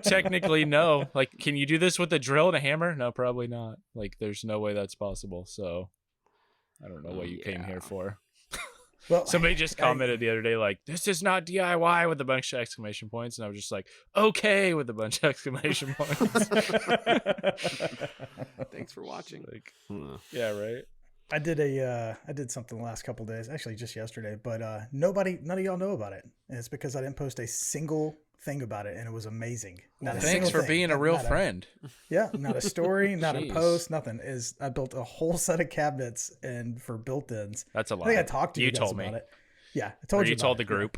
[SPEAKER 2] Technically, no. Like, can you do this with a drill and a hammer? No, probably not. Like, there's no way that's possible. So, I don't know what you came here for. Well, somebody just commented the other day, like, this is not DIY with a bunch of exclamation points. And I was just like, okay, with a bunch of exclamation points.
[SPEAKER 3] Thanks for watching.
[SPEAKER 2] Like, yeah, right.
[SPEAKER 4] I did something the last couple of days, actually just yesterday, but none of y'all know about it. And it's because I didn't post a single thing about it, and it was amazing.
[SPEAKER 2] Thanks for being a real friend.
[SPEAKER 4] Not a story, not a post, nothing. I built a whole set of cabinets and for built-ins.
[SPEAKER 2] That's a lot.
[SPEAKER 4] I think I talked to you guys about it. Yeah, I told you.
[SPEAKER 2] You told the group.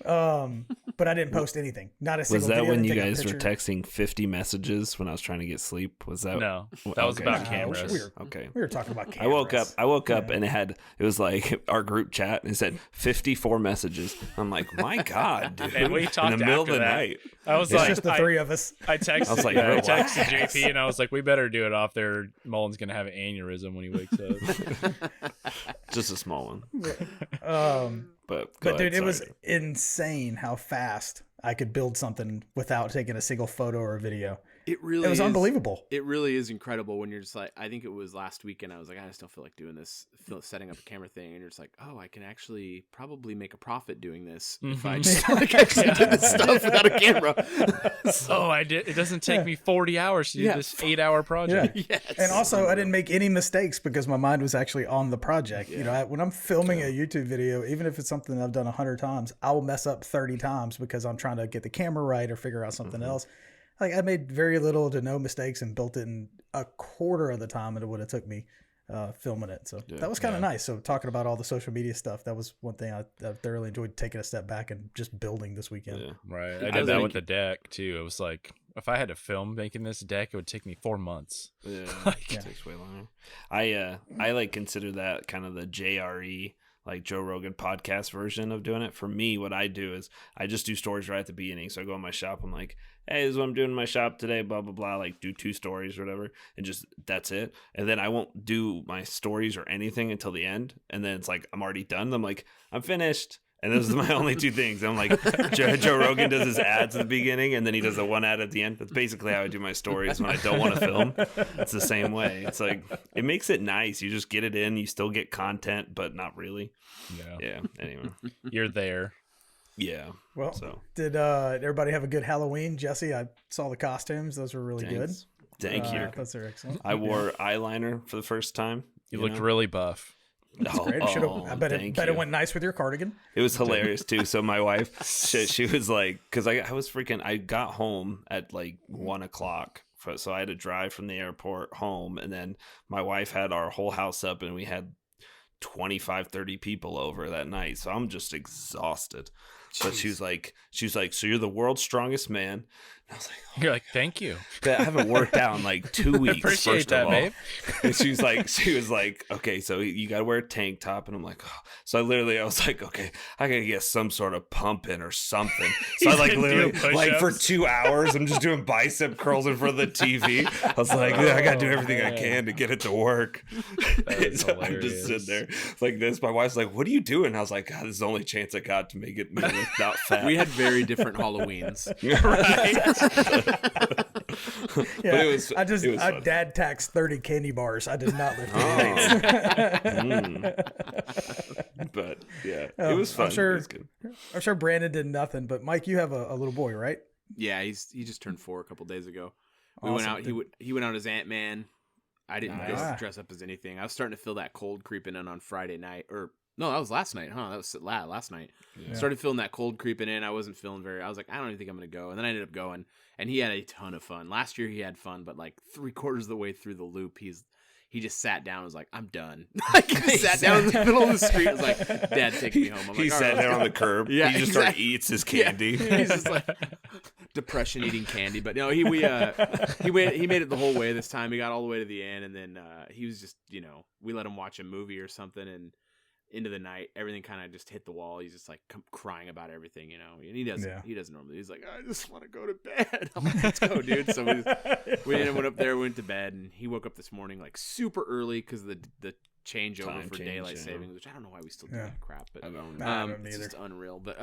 [SPEAKER 4] But I didn't post anything. Not a single
[SPEAKER 1] Was that
[SPEAKER 4] video.
[SPEAKER 1] when
[SPEAKER 4] Didn't
[SPEAKER 1] you
[SPEAKER 4] take a
[SPEAKER 1] guys were
[SPEAKER 4] picture.
[SPEAKER 1] texting 50 messages when I was trying to get sleep? Was that
[SPEAKER 2] No, that was about
[SPEAKER 4] Nah,
[SPEAKER 2] cameras.
[SPEAKER 1] Okay.
[SPEAKER 4] We were talking about
[SPEAKER 1] I
[SPEAKER 4] cameras.
[SPEAKER 1] woke up and it was like our group chat and it said 54 messages. I'm like, my God, dude.
[SPEAKER 2] And we talked
[SPEAKER 1] in the middle of
[SPEAKER 2] after
[SPEAKER 1] the
[SPEAKER 2] that.
[SPEAKER 1] night.
[SPEAKER 2] I was
[SPEAKER 4] It's
[SPEAKER 2] like,
[SPEAKER 4] just the three of us.
[SPEAKER 2] I texted,
[SPEAKER 1] I was like,
[SPEAKER 2] I
[SPEAKER 1] relax.
[SPEAKER 2] texted JP and I was like, we better do it off there. Mullen's gonna have an aneurysm when he wakes up.
[SPEAKER 1] Just a small one.
[SPEAKER 4] But
[SPEAKER 1] Go
[SPEAKER 4] dude,
[SPEAKER 1] ahead,
[SPEAKER 4] it was
[SPEAKER 1] sorry.
[SPEAKER 4] insane how fast I could build something without taking a single photo or video.
[SPEAKER 3] It really
[SPEAKER 4] It was
[SPEAKER 3] is
[SPEAKER 4] unbelievable.
[SPEAKER 3] It really is incredible when you're just like, I think it was last weekend. I was like, I just don't feel like doing this, setting up a camera thing. And you're just like, oh, I can actually probably make a profit doing this if I just like actually did this stuff without a camera.
[SPEAKER 2] Oh, I did. It doesn't take me 40 hours to do
[SPEAKER 3] Yeah.
[SPEAKER 2] this 8-hour project.
[SPEAKER 3] Yes.
[SPEAKER 4] And also, I didn't make any mistakes because my mind was actually on the project. You
[SPEAKER 3] Yeah.
[SPEAKER 4] know, when I'm filming a YouTube video, even if it's something I've done 100 times, I will mess up 30 times because I'm trying to get the camera right or figure out something else. Like I made very little to no mistakes and built it in a quarter of the time it would have took me filming it. So that was kind of nice. So talking about all the social media stuff, that was one thing I thoroughly enjoyed taking a step back and just building this weekend.
[SPEAKER 1] Yeah.
[SPEAKER 2] Right.
[SPEAKER 3] I
[SPEAKER 2] I did
[SPEAKER 3] was
[SPEAKER 2] that
[SPEAKER 3] like-
[SPEAKER 2] with the deck too. It was like, if I had to film making this deck, it would take me 4 months.
[SPEAKER 1] Yeah,
[SPEAKER 2] Like-
[SPEAKER 1] it takes way longer. I like consider that kind of the JRE, like Joe Rogan podcast version of doing it. For me, what I do is I just do stories right at the beginning. So I go in my shop, I'm like, hey, this is what I'm doing in my shop today, blah, blah, blah, like do 2 stories or whatever. And just, that's it. And then I won't do my stories or anything until the end. And then it's like, I'm already done. I'm like, I'm finished. And those are my only 2 things. I'm like, Joe Rogan does his ads at the beginning, and then he does the one ad at the end. That's basically how I do my stories when I don't want to film. It's the same way. It's like, it makes it nice. You just get it in. You still get content, but not really.
[SPEAKER 2] Yeah.
[SPEAKER 1] Yeah. Anyway.
[SPEAKER 2] You're there.
[SPEAKER 1] Yeah.
[SPEAKER 4] Well,
[SPEAKER 1] So
[SPEAKER 4] did everybody have a good Halloween? Jesse, I saw the costumes. Those were really
[SPEAKER 1] thanks.
[SPEAKER 4] good.
[SPEAKER 1] Thank you.
[SPEAKER 4] Those are excellent.
[SPEAKER 1] I wore eyeliner for the first time.
[SPEAKER 2] You looked really buff.
[SPEAKER 1] Oh,
[SPEAKER 4] Great. I bet
[SPEAKER 1] thank
[SPEAKER 4] it
[SPEAKER 1] you.
[SPEAKER 4] went nice with your cardigan.
[SPEAKER 1] It was hilarious too. So my wife, she was like, because I was freaking. I got home at like 1:00, so I had to drive from the airport home, and then my wife had our whole house up, and we had 25, 30 people over that night. So I'm just exhausted. But she was like, so you're the world's strongest man. And I was like,
[SPEAKER 2] You're like, thank you.
[SPEAKER 1] I haven't worked out in like 2 weeks.
[SPEAKER 2] Appreciate
[SPEAKER 1] first
[SPEAKER 2] that,
[SPEAKER 1] of all.
[SPEAKER 2] babe.
[SPEAKER 1] And she was like, okay, so you got to wear a tank top. And I'm like, oh. So I was like, okay, I got to get some sort of pump in or something. So I like
[SPEAKER 2] been
[SPEAKER 1] literally,
[SPEAKER 2] doing
[SPEAKER 1] like for
[SPEAKER 2] push-ups.
[SPEAKER 1] 2 hours, I'm just doing bicep curls in front of the TV. I was like, I got to do everything I can to get it to work.
[SPEAKER 2] That is
[SPEAKER 1] So I'm just sitting there like this. My wife's like, what are you doing? I was like, God, this is the only chance I got to make it me look not fat.
[SPEAKER 3] We had very different Halloweens.
[SPEAKER 4] Yeah,
[SPEAKER 1] it was
[SPEAKER 4] I
[SPEAKER 1] fun.
[SPEAKER 4] dad taxed 30 candy bars. I did not lift
[SPEAKER 1] Oh.
[SPEAKER 4] weights.
[SPEAKER 1] But yeah, it was fun.
[SPEAKER 4] I'm sure,
[SPEAKER 1] It was good.
[SPEAKER 4] I'm sure Brandon did nothing, but Mike, you have a little boy, right?
[SPEAKER 3] Yeah, he just turned 4 a couple days ago. We
[SPEAKER 4] Awesome.
[SPEAKER 3] went out. He went out as Ant-Man. I didn't
[SPEAKER 4] Nice.
[SPEAKER 3] dress up as anything. I was starting to feel that cold creeping in on Friday night, or no, that was last night, huh? That was last night.
[SPEAKER 1] Yeah.
[SPEAKER 3] Started feeling that cold creeping in. I wasn't feeling I was like, I don't even think I'm gonna go. And then I ended up going, and he had a ton of fun. Last year he had fun, but like 3/4 of the way through the loop, he just sat down and was like, I'm done. Like he sat down in the middle of the street. Was like, Dad, take me home. I'm
[SPEAKER 1] He
[SPEAKER 3] like, "All
[SPEAKER 1] sat
[SPEAKER 3] right, let's
[SPEAKER 1] there on
[SPEAKER 3] go."
[SPEAKER 1] the curb.
[SPEAKER 3] Yeah,
[SPEAKER 1] he just started eats his candy.
[SPEAKER 3] Yeah. He's just like depression eating candy. But no, he made it the whole way this time. He got all the way to the end, and then he was just, we let him watch a movie or something, and into the night, everything kind of just hit the wall. He's just like crying about everything, and he doesn't normally. He's like, I just want to go to bed. I'm like, let's go, dude. So we went up there, went to bed, and he woke up this morning like super early because the changeover
[SPEAKER 1] Time
[SPEAKER 3] for
[SPEAKER 1] change,
[SPEAKER 3] daylight
[SPEAKER 1] yeah.
[SPEAKER 3] savings, which I don't know why we still do
[SPEAKER 4] Yeah.
[SPEAKER 3] that crap, but
[SPEAKER 1] I don't
[SPEAKER 4] Nah, I don't
[SPEAKER 3] it's
[SPEAKER 4] either.
[SPEAKER 3] just unreal. But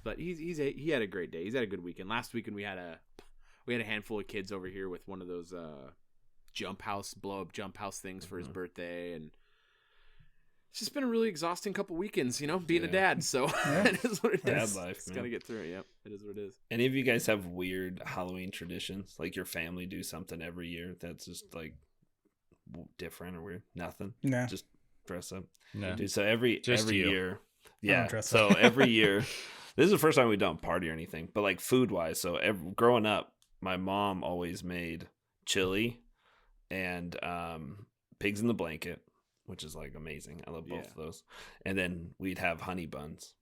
[SPEAKER 3] but he had a great day. He's had a good weekend. Last weekend we had a handful of kids over here with one of those blow up jump house things for his birthday, and it's just been a really exhausting couple weekends, being a dad. So it is what it
[SPEAKER 1] Dad
[SPEAKER 3] is.
[SPEAKER 1] life,
[SPEAKER 3] Just
[SPEAKER 1] man.
[SPEAKER 3] gotta get through it. Yep, it is what it is.
[SPEAKER 1] Any of you guys have weird Halloween traditions? Like your family do something every year that's just like different or weird? Nothing.
[SPEAKER 4] No.
[SPEAKER 1] Just dress up.
[SPEAKER 2] No.
[SPEAKER 1] Dude, so every
[SPEAKER 2] Just you.
[SPEAKER 1] year,
[SPEAKER 4] don't
[SPEAKER 1] yeah.
[SPEAKER 4] dress
[SPEAKER 1] So
[SPEAKER 4] up.
[SPEAKER 1] every year, this is the first time we don't party or anything, but like food wise. So growing up, my mom always made chili and pigs in the blanket, which is like amazing. I love both
[SPEAKER 3] Yeah.
[SPEAKER 1] of those. And then we'd have honey buns.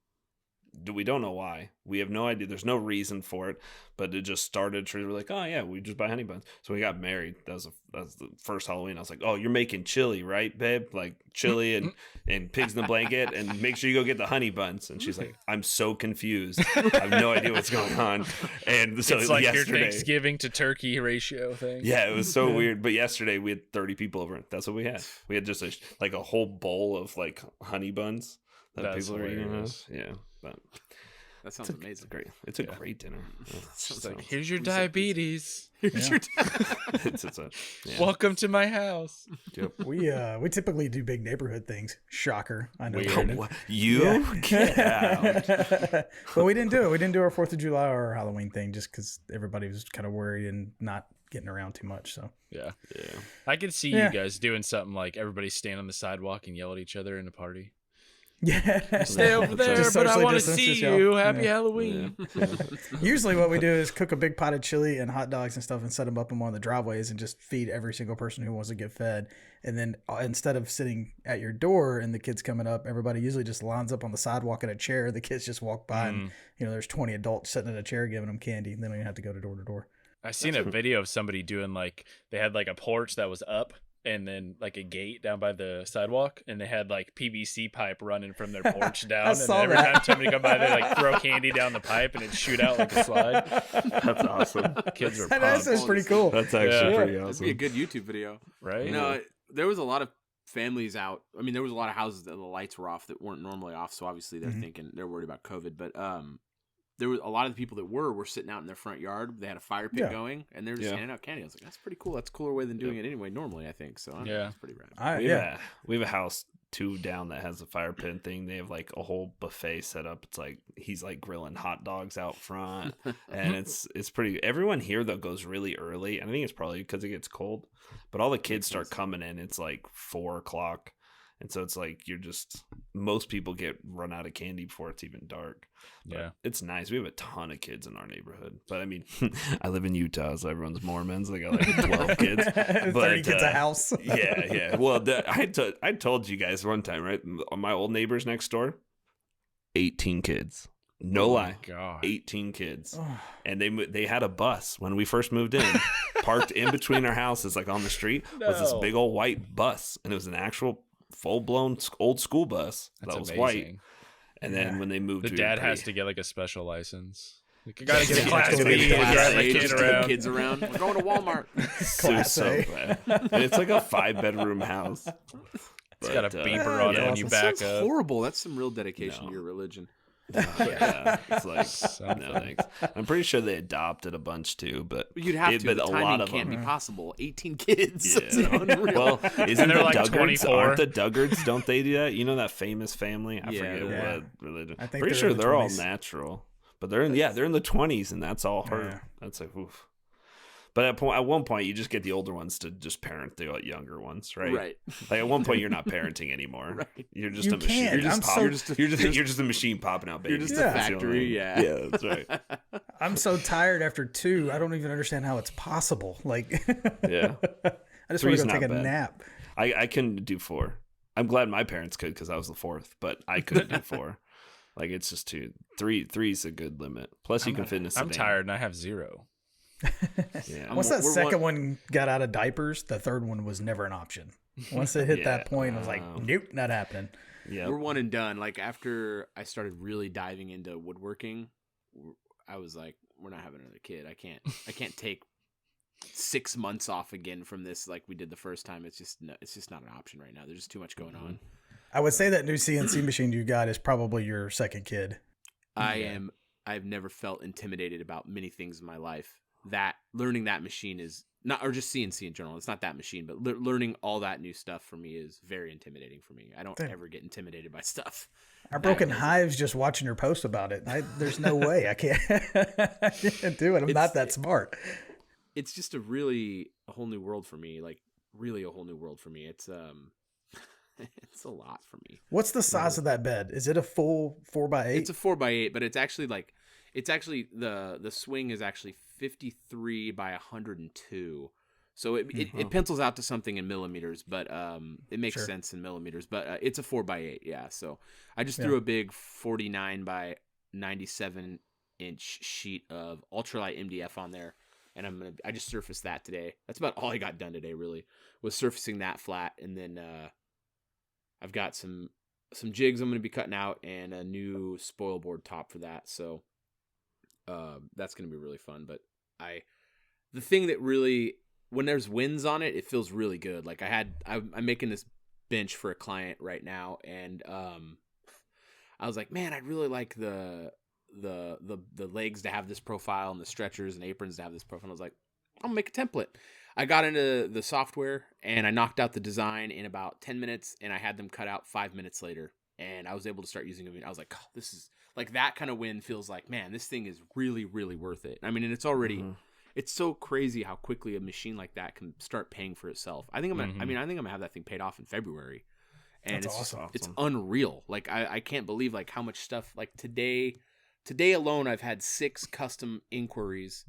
[SPEAKER 1] we don't know why. We have no idea. There's no reason for it, but it just started. We're like, oh yeah, we just buy honey buns. So we got married. That was the first Halloween. I was like, oh, you're making chili, right, babe? Like chili and pigs in the blanket, and make sure you go get the honey buns. And she's like, I'm so confused. I have no idea what's going on. And so
[SPEAKER 2] it's like
[SPEAKER 1] yesterday,
[SPEAKER 2] your Thanksgiving to turkey ratio thing.
[SPEAKER 1] Yeah, it was so weird. But yesterday we had 30 people over. That's what we had. We had just a whole bowl of like honey buns that people are eating. Yeah, but
[SPEAKER 3] that sounds amazing.
[SPEAKER 1] It's a great dinner.
[SPEAKER 2] It's like, here's your diabetes.
[SPEAKER 1] Welcome
[SPEAKER 2] to my house.
[SPEAKER 1] Yep.
[SPEAKER 4] We typically do big neighborhood things. Shocker. I know.
[SPEAKER 1] Get out.
[SPEAKER 4] But we didn't do it. We didn't do our 4th of July or our Halloween thing just because everybody was kind of worried and not getting around too much. So
[SPEAKER 2] yeah. I could see you guys doing something like everybody stand on the sidewalk and yell at each other in a party.
[SPEAKER 4] Yeah.
[SPEAKER 2] Stay over there, but I want to see you. Happy Halloween.
[SPEAKER 4] Yeah. Usually what we do is cook a big pot of chili and hot dogs and stuff and set them up in one of the driveways and just feed every single person who wants to get fed. And then instead of sitting at your door and the kids coming up, everybody usually just lines up on the sidewalk in a chair. The kids just walk by and, there's 20 adults sitting in a chair giving them candy. And they don't even have to go to door to door.
[SPEAKER 2] I seen a video of somebody doing they had like a porch that was up and then like a gate down by the sidewalk, and they had like PVC pipe running from their porch down. And every time somebody come by, they like throw candy down the pipe and it'd shoot out like a slide.
[SPEAKER 1] That's awesome.
[SPEAKER 2] Kids are
[SPEAKER 4] pumped. That's pretty cool.
[SPEAKER 1] That's actually pretty awesome.
[SPEAKER 3] That'd be a good YouTube video,
[SPEAKER 2] right?
[SPEAKER 3] There was a lot of families out. I mean, there was a lot of houses that the lights were off that weren't normally off, so obviously they're worried about COVID. But there was a lot of the people that were sitting out in their front yard. They had a fire pit going, and they were just handing out candy. I was like, that's pretty cool. That's a cooler way than doing it anyway, normally, I think. So, it's pretty rad.
[SPEAKER 1] We have a house 2 down that has a fire pit thing. They have like a whole buffet set up. It's like he's like grilling hot dogs out front, and it's pretty. Everyone here though goes really early, and I think it's probably because it gets cold. But all the kids start coming in. It's like 4:00. And so it's like most people get run out of candy before it's even dark. But it's nice. We have a ton of kids in our neighborhood. But I mean, I live in Utah, so everyone's Mormons. They got like 12 kids.
[SPEAKER 4] 30 kids a house.
[SPEAKER 1] Yeah. Well, I told you guys one time, right? My old neighbors next door, 18 kids. No lie.
[SPEAKER 2] God.
[SPEAKER 1] 18 kids. And they had a bus when we first moved in, parked in between our houses, like on the street, was this big old white bus. And it was an actual full-blown old school bus that was white. And then when they moved,
[SPEAKER 2] the dad has to get like a special license. Like, you gotta get a class B and drive my
[SPEAKER 3] kids around. We're going to Walmart.
[SPEAKER 1] so bad. And it's like a 5-bedroom house.
[SPEAKER 2] It's got a beeper on it when you back up.
[SPEAKER 3] Horrible. That's some real dedication to your religion.
[SPEAKER 1] It's like no thanks. I'm pretty sure they adopted a bunch too, but
[SPEAKER 3] you'd have to. But the timing can't be possible. 18 kids. Yeah.
[SPEAKER 1] Well, isn't
[SPEAKER 2] there like
[SPEAKER 1] Duggards?
[SPEAKER 2] 24?
[SPEAKER 1] Aren't the Duggards? Don't they do that? You know that famous family? I forget what religion.
[SPEAKER 4] I think
[SPEAKER 1] pretty sure they're all
[SPEAKER 4] 20s.
[SPEAKER 1] Natural, but they're in the 20s, and that's all her. Yeah. That's like oof. But at one point, you just get the older ones to just parent the younger ones, right?
[SPEAKER 3] Right.
[SPEAKER 1] Like at one point, you're not parenting anymore.
[SPEAKER 3] Right.
[SPEAKER 1] You're just a machine. You're just a machine popping out babies.
[SPEAKER 3] You're just a factory.
[SPEAKER 1] Yeah, that's right.
[SPEAKER 4] I'm so tired after 2. I don't even understand how it's possible. Like,
[SPEAKER 1] yeah,
[SPEAKER 4] I just want to go take a nap.
[SPEAKER 1] I couldn't do 4. I'm glad my parents could because I was the 4th, but I couldn't do 4. Like it's just 2. 3 is a good limit. Plus, you can fit in a sedan.
[SPEAKER 2] I'm tired and I have 0.
[SPEAKER 4] Once that second one got out of diapers, the third one was never an option. Once it hit that point, I was like, nope, not happening.
[SPEAKER 1] Yeah,
[SPEAKER 3] we're one and done. Like after I started really diving into woodworking, I was like, we're not having another kid. I can't take 6 months off again from this like we did the first time. It's just not an option right now. There's just too much going on.
[SPEAKER 4] I would say that new CNC machine you got is probably your second kid.
[SPEAKER 3] I've never felt intimidated about many things in my life. That learning that machine is not, or just CNC in general. It's not that machine, but learning all that new stuff for me is very intimidating for me. I don't ever get intimidated by stuff.
[SPEAKER 4] I broke in hives just watching your post about it. There's no way I can't do it. I'm not that smart.
[SPEAKER 3] It's just a whole new world for me. Like really a whole new world for me. It's it's a lot for me.
[SPEAKER 4] What's the size of that bed? Is it a full 4x8?
[SPEAKER 3] It's a 4x8, but it's actually the swing is actually 53 by 102. So it pencils out to something in millimeters, but it makes sense in millimeters. But it's a 4x8, yeah. So I just threw a big 49 by 97-inch sheet of ultralight MDF on there, and I just surfaced that today. That's about all I got done today, really, was surfacing that flat, and then I've got some jigs I'm going to be cutting out and a new spoil board top for that. So that's going to be really fun. But the thing that really, when there's winds on it, it feels really good. Like I'm making this bench for a client right now, and I was like, man, I'd really like the legs to have this profile and the stretchers and aprons to have this profile. I was like, I'm gonna make a template. I got into the software and I knocked out the design in about 10 minutes, and I had them cut out 5 minutes later, and I was able to start using them. I was like, oh, this is like, that kind of win feels like, man, this thing is really, really worth it. I mean, and it's already, it's so crazy how quickly a machine like that can start paying for itself. I think I'm gonna have that thing paid off in February. And
[SPEAKER 4] That's
[SPEAKER 3] it's
[SPEAKER 4] awesome.
[SPEAKER 3] It's unreal. Like I can't believe like how much stuff, like today alone, I've had 6 custom inquiries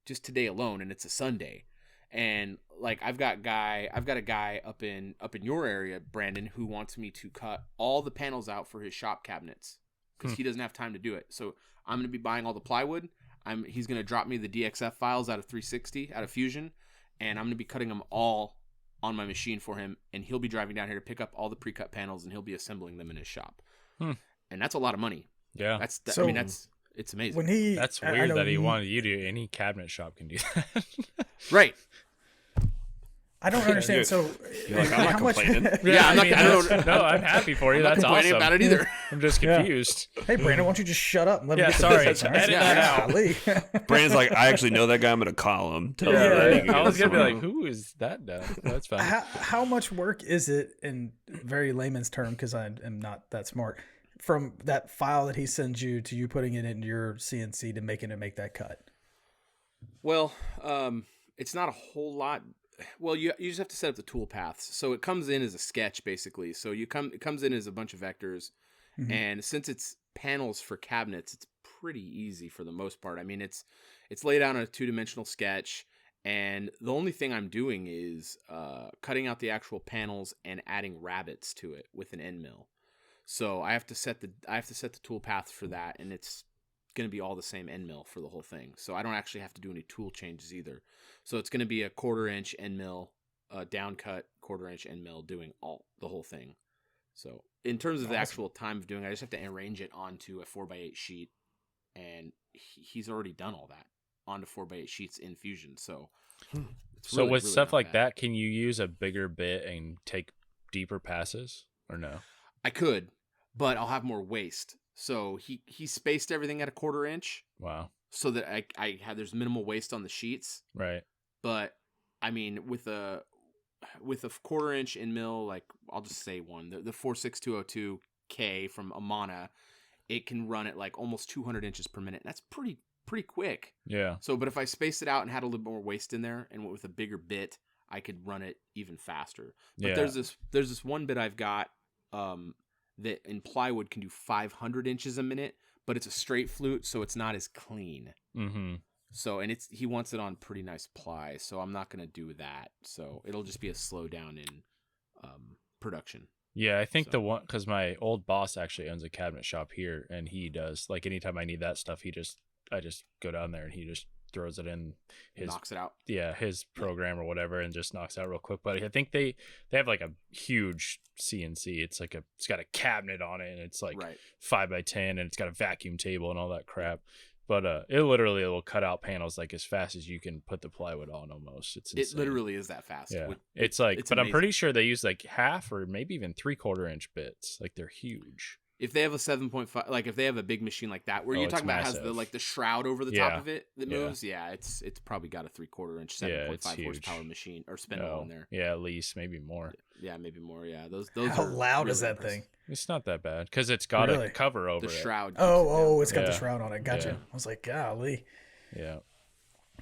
[SPEAKER 3] just today alone, and it's a Sunday. And like I've got a guy up in your area, Brandon, who wants me to cut all the panels out for his shop cabinets because he doesn't have time to do it. So I'm going to be buying all the plywood. He's going to drop me the DXF files out of 360 out of Fusion, and I'm going to be cutting them all on my machine for him, and he'll be driving down here to pick up all the pre-cut panels, and he'll be assembling them in his shop. And that's a lot of money.
[SPEAKER 2] Yeah.
[SPEAKER 3] It's amazing.
[SPEAKER 4] When
[SPEAKER 2] that's weird that he wanted you to. Any cabinet shop can do that.
[SPEAKER 3] Right.
[SPEAKER 4] I don't understand. So,
[SPEAKER 1] I'm not complaining.
[SPEAKER 2] I'm happy for you.
[SPEAKER 3] I'm not
[SPEAKER 2] That's
[SPEAKER 3] complaining
[SPEAKER 2] awesome.
[SPEAKER 3] about it either.
[SPEAKER 2] I'm just confused.
[SPEAKER 4] Hey, Brandon, why don't you just shut up and let me get
[SPEAKER 2] sorry.
[SPEAKER 4] the business, all right?
[SPEAKER 2] Edit that out.
[SPEAKER 1] Brandon's like, I actually know that guy. I'm gonna call him. Tell him
[SPEAKER 2] Yeah,
[SPEAKER 1] that he can
[SPEAKER 2] I
[SPEAKER 1] get
[SPEAKER 2] was gonna be
[SPEAKER 1] some-
[SPEAKER 2] like, who is that guy? That's fine.
[SPEAKER 4] How much work is it, in very layman's term, because I am not that smart, from that file that he sends you to you putting it in your CNC to making it make that cut?
[SPEAKER 3] Well, it's not a whole lot. Well, you just have to set up the tool paths. So it comes in as a sketch, basically. So it comes in as a bunch of vectors. And since it's panels for cabinets, it's pretty easy for the most part. I mean, it's laid out on a 2-dimensional sketch. And the only thing I'm doing is cutting out the actual panels and adding rabbets to it with an end mill. So I have to set the tool path for that, and it's going to be all the same end mill for the whole thing. So I don't actually have to do any tool changes either. So it's going to be a 1/4 inch end mill, down cut 1/4 inch end mill, doing the whole thing. So in terms of the actual time of doing it, I just have to arrange it onto a 4x8 sheet, and he's already done all that onto 4x8 sheets in Fusion. So it's really,
[SPEAKER 2] with
[SPEAKER 3] really
[SPEAKER 2] stuff
[SPEAKER 3] not
[SPEAKER 2] like
[SPEAKER 3] bad.
[SPEAKER 2] that, can you use a bigger bit and take deeper passes or no?
[SPEAKER 3] I could, but I'll have more waste. So he spaced everything at a 1/4 inch
[SPEAKER 2] Wow.
[SPEAKER 3] so that there's minimal waste on the sheets.
[SPEAKER 2] Right.
[SPEAKER 3] But I mean, with a 1/4 inch end mill, like I'll just say the 46202K from Amana, it can run at like almost 200 inches per minute. That's pretty quick.
[SPEAKER 2] Yeah.
[SPEAKER 3] So, but if I spaced it out and had a little more waste in there and went with a bigger bit, I could run it even faster. But there's this one bit I've got that in plywood can do 500 inches a minute, but it's a straight flute, so it's not as clean.
[SPEAKER 2] Mm-hmm.
[SPEAKER 3] So, and he wants it on pretty nice ply, so I'm not going to do that. So it'll just be a slowdown in production.
[SPEAKER 2] Yeah, I think the one, because my old boss actually owns a cabinet shop here, and he does, like, anytime I need that stuff, I just go down there and he just throws it in
[SPEAKER 3] Knocks it out.
[SPEAKER 2] Yeah, his program or whatever, and just knocks it out real quick. But I think they have like a huge CNC. It's got a cabinet on it, and it's like 5x10, and it's got a vacuum table and all that crap. But it literally will cut out panels like as fast as you can put the plywood on. Almost, it's insane.
[SPEAKER 3] It literally is that fast.
[SPEAKER 2] Yeah,
[SPEAKER 3] it's
[SPEAKER 2] but
[SPEAKER 3] amazing.
[SPEAKER 2] I'm pretty sure they use like half or maybe even 3/4 inch bits. Like they're huge.
[SPEAKER 3] If they have a 7.5, like if they have a big machine like that, where you're talking about has the shroud over the top of it that moves, it's probably got a 3/4 inch 7.5 horsepower machine or spindle in there.
[SPEAKER 2] Yeah, at least maybe more.
[SPEAKER 3] Yeah, maybe more. Yeah, those.
[SPEAKER 4] How loud
[SPEAKER 3] really
[SPEAKER 4] is that
[SPEAKER 3] impressive.
[SPEAKER 4] thing?
[SPEAKER 2] It's not that bad because it's got a cover over
[SPEAKER 3] the
[SPEAKER 2] it.
[SPEAKER 3] shroud.
[SPEAKER 4] It's got the shroud on it. Gotcha.
[SPEAKER 2] Yeah.
[SPEAKER 4] I was like, golly.
[SPEAKER 2] Yeah.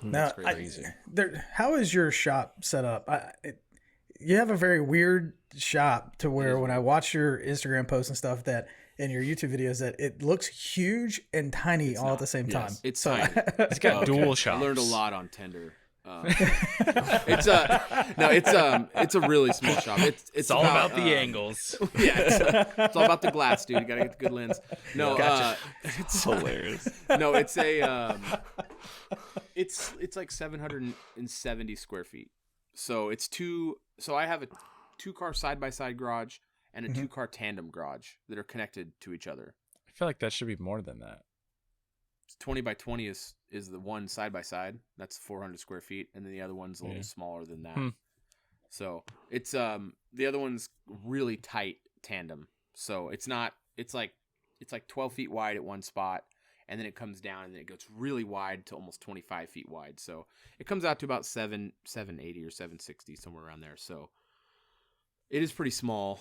[SPEAKER 4] Now,
[SPEAKER 3] crazy.
[SPEAKER 4] How is your shop set up? You have a very weird shop to where when I watch your Instagram posts and stuff and your YouTube videos, that it looks huge and tiny all at the same time.
[SPEAKER 3] It's
[SPEAKER 4] so,
[SPEAKER 3] tiny.
[SPEAKER 2] It's got dual shops.
[SPEAKER 3] I learned a lot on Tender. It's a really small shop. It's
[SPEAKER 2] all about the angles.
[SPEAKER 3] Yeah, it's all about the glass, dude. You gotta get the good lens. No,
[SPEAKER 1] Gotcha.
[SPEAKER 3] it's
[SPEAKER 1] hilarious.
[SPEAKER 3] No, it's a it's like 770 square feet. So it's two. So I have a 2-car side-by-side garage and a 2-car tandem garage that are connected to each other.
[SPEAKER 2] I feel like that should be more than that.
[SPEAKER 3] 20 by 20 is the one side by side. That's 400 square feet, and then the other one's a little smaller than that. So it's the other one's really tight tandem. So it's like 12 feet wide at one spot, and then it comes down and then it goes really wide to almost 25 feet wide. So it comes out to about 780 or 760, somewhere around there. So it is pretty small,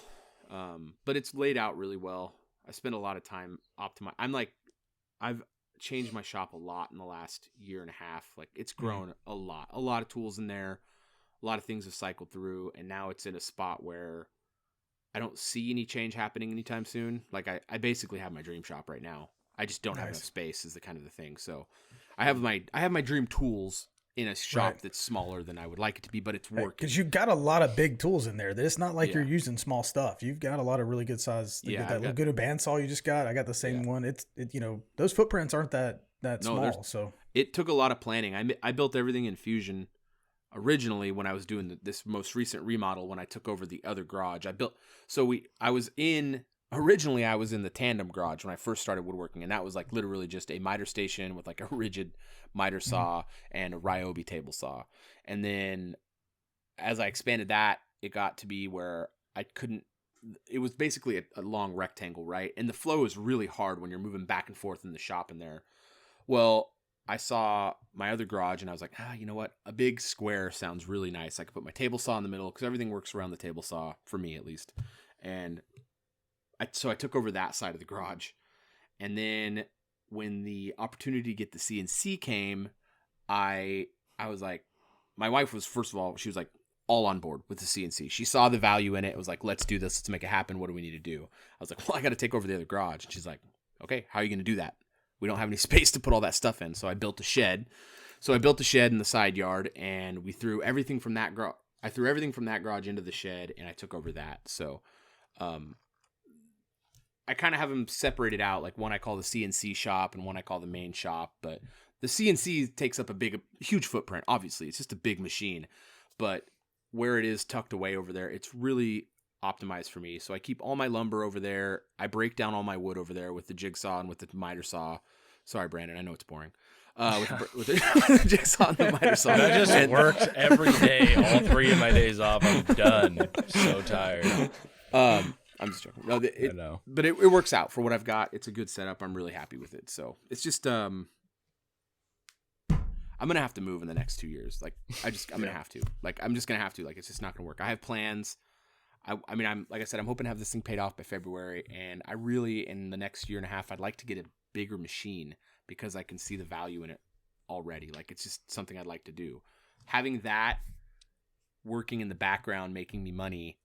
[SPEAKER 3] but it's laid out really well. I spend a lot of time optimizing. I've changed my shop a lot in the last year and a half. Like, it's grown a lot of tools in there, a lot of things have cycled through, and now it's in a spot where I don't see any change happening anytime soon. Like, I basically have my dream shop right now. I just don't have enough space is the kind of the thing. So I have my dream tools in a shop that's smaller than I would like it to be, but it's working.
[SPEAKER 4] Because you got a lot of big tools in there. It's not like you're using small stuff. You've got a lot of really good size. That little good bandsaw you just got. I got the same one. It's those footprints aren't that small. So
[SPEAKER 3] it took a lot of planning. I built everything in Fusion originally when I was doing this most recent remodel when I took over the other garage. Originally, I was in the tandem garage when I first started woodworking, and that was like literally just a miter station with like a rigid miter saw and a Ryobi table saw. And then as I expanded that, it got to be where it was basically a long rectangle, right? And the flow is really hard when you're moving back and forth in the shop in there. Well, I saw my other garage and I was like, you know what? A big square sounds really nice. I could put my table saw in the middle because everything works around the table saw, for me at least. And so I took over that side of the garage. And then when the opportunity to get the CNC came, I was like, my wife was, first of all, she was like all on board with the CNC. She saw the value in it. It was like, let's do this. Let's make it happen. What do we need to do? I was like, well, I got to take over the other garage. And she's like, okay, how are you going to do that? We don't have any space to put all that stuff in. So I built a shed. So I built a shed in the side yard, and we threw everything from that garage. I threw everything from that garage into the shed, and I took over that. So, I kind of have them separated out, like one I call the CNC shop and one I call the main shop. But the CNC takes up a huge footprint. Obviously, it's just a big machine. But where it is tucked away over there, it's really optimized for me. So I keep all my lumber over there. I break down all my wood over there with the jigsaw and with the miter saw. Sorry, Brandon, I know it's boring. With the jigsaw and the miter saw.
[SPEAKER 2] That just works every day. All 3 of my days off, I'm done. So tired.
[SPEAKER 3] I'm just joking. No, I know. But it works out for what I've got. It's a good setup. I'm really happy with it. So it's just I'm gonna have to move in the next 2 years. Like I'm gonna have to. Like I'm just gonna have to. Like it's just not gonna work. I have plans. I mean, I'm like I said, I'm hoping to have this thing paid off by February, and I really in the next year and a half, I'd like to get a bigger machine because I can see the value in it already. Like it's just something I'd like to do. Having that working in the background, making me money,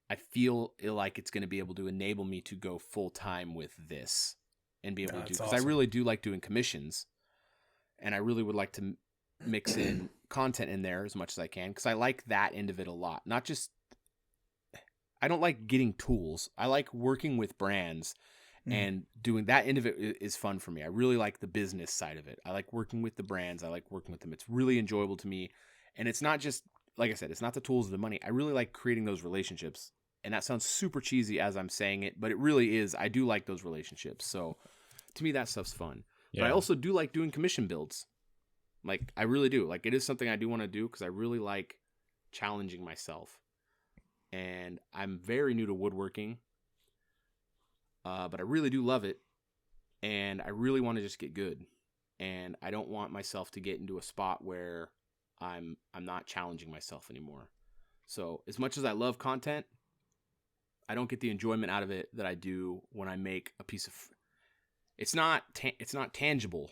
[SPEAKER 3] I feel like it's going to be able to enable me to go full time with this and be able to do, because awesome. I really do like doing commissions, and I really would like to mix in content in there as much as I can, because I like that end of it a lot. Not just, I don't like getting tools. I like working with brands and doing that end of it is fun for me. I really like the business side of it. I like working with the brands. I like working with them. It's really enjoyable to me. And it's not just, like I said, it's not the tools or the money. I really like creating those relationships. And that sounds super cheesy as I'm saying it, but it really is. I do like those relationships. So to me, that stuff's fun. Yeah. But I also do like doing commission builds. Like, I really do. Like, it is something I do want to do because I really like challenging myself. And I'm very new to woodworking, but I really do love it. And I really want to just get good. And I don't want myself to get into a spot where I'm not challenging myself anymore. So as much as I love content, I don't get the enjoyment out of it that I do when I make a piece of. It's not tangible,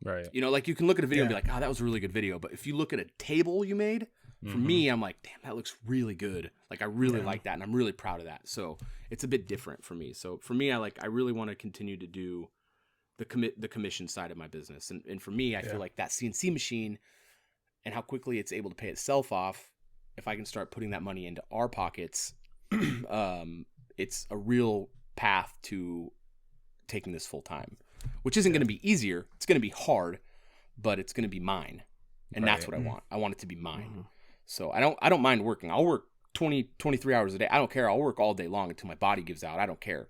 [SPEAKER 2] right?
[SPEAKER 3] You know, like you can look at a video and be like, "Oh, that was a really good video." But if you look at a table you made, for me, I'm like, "Damn, that looks really good." Like I really like that, and I'm really proud of that. So it's a bit different for me. So for me, I really want to continue to do the commission side of my business, and for me, I feel like that CNC machine and how quickly it's able to pay itself off, if I can start putting that money into our pockets, it's a real path to taking this full time, which isn't going to be easier. It's going to be hard, but it's going to be mine. And that's what I want. I want it to be mine. So I don't mind working. I'll work 20, 23 hours a day. I don't care. I'll work all day long until my body gives out. I don't care.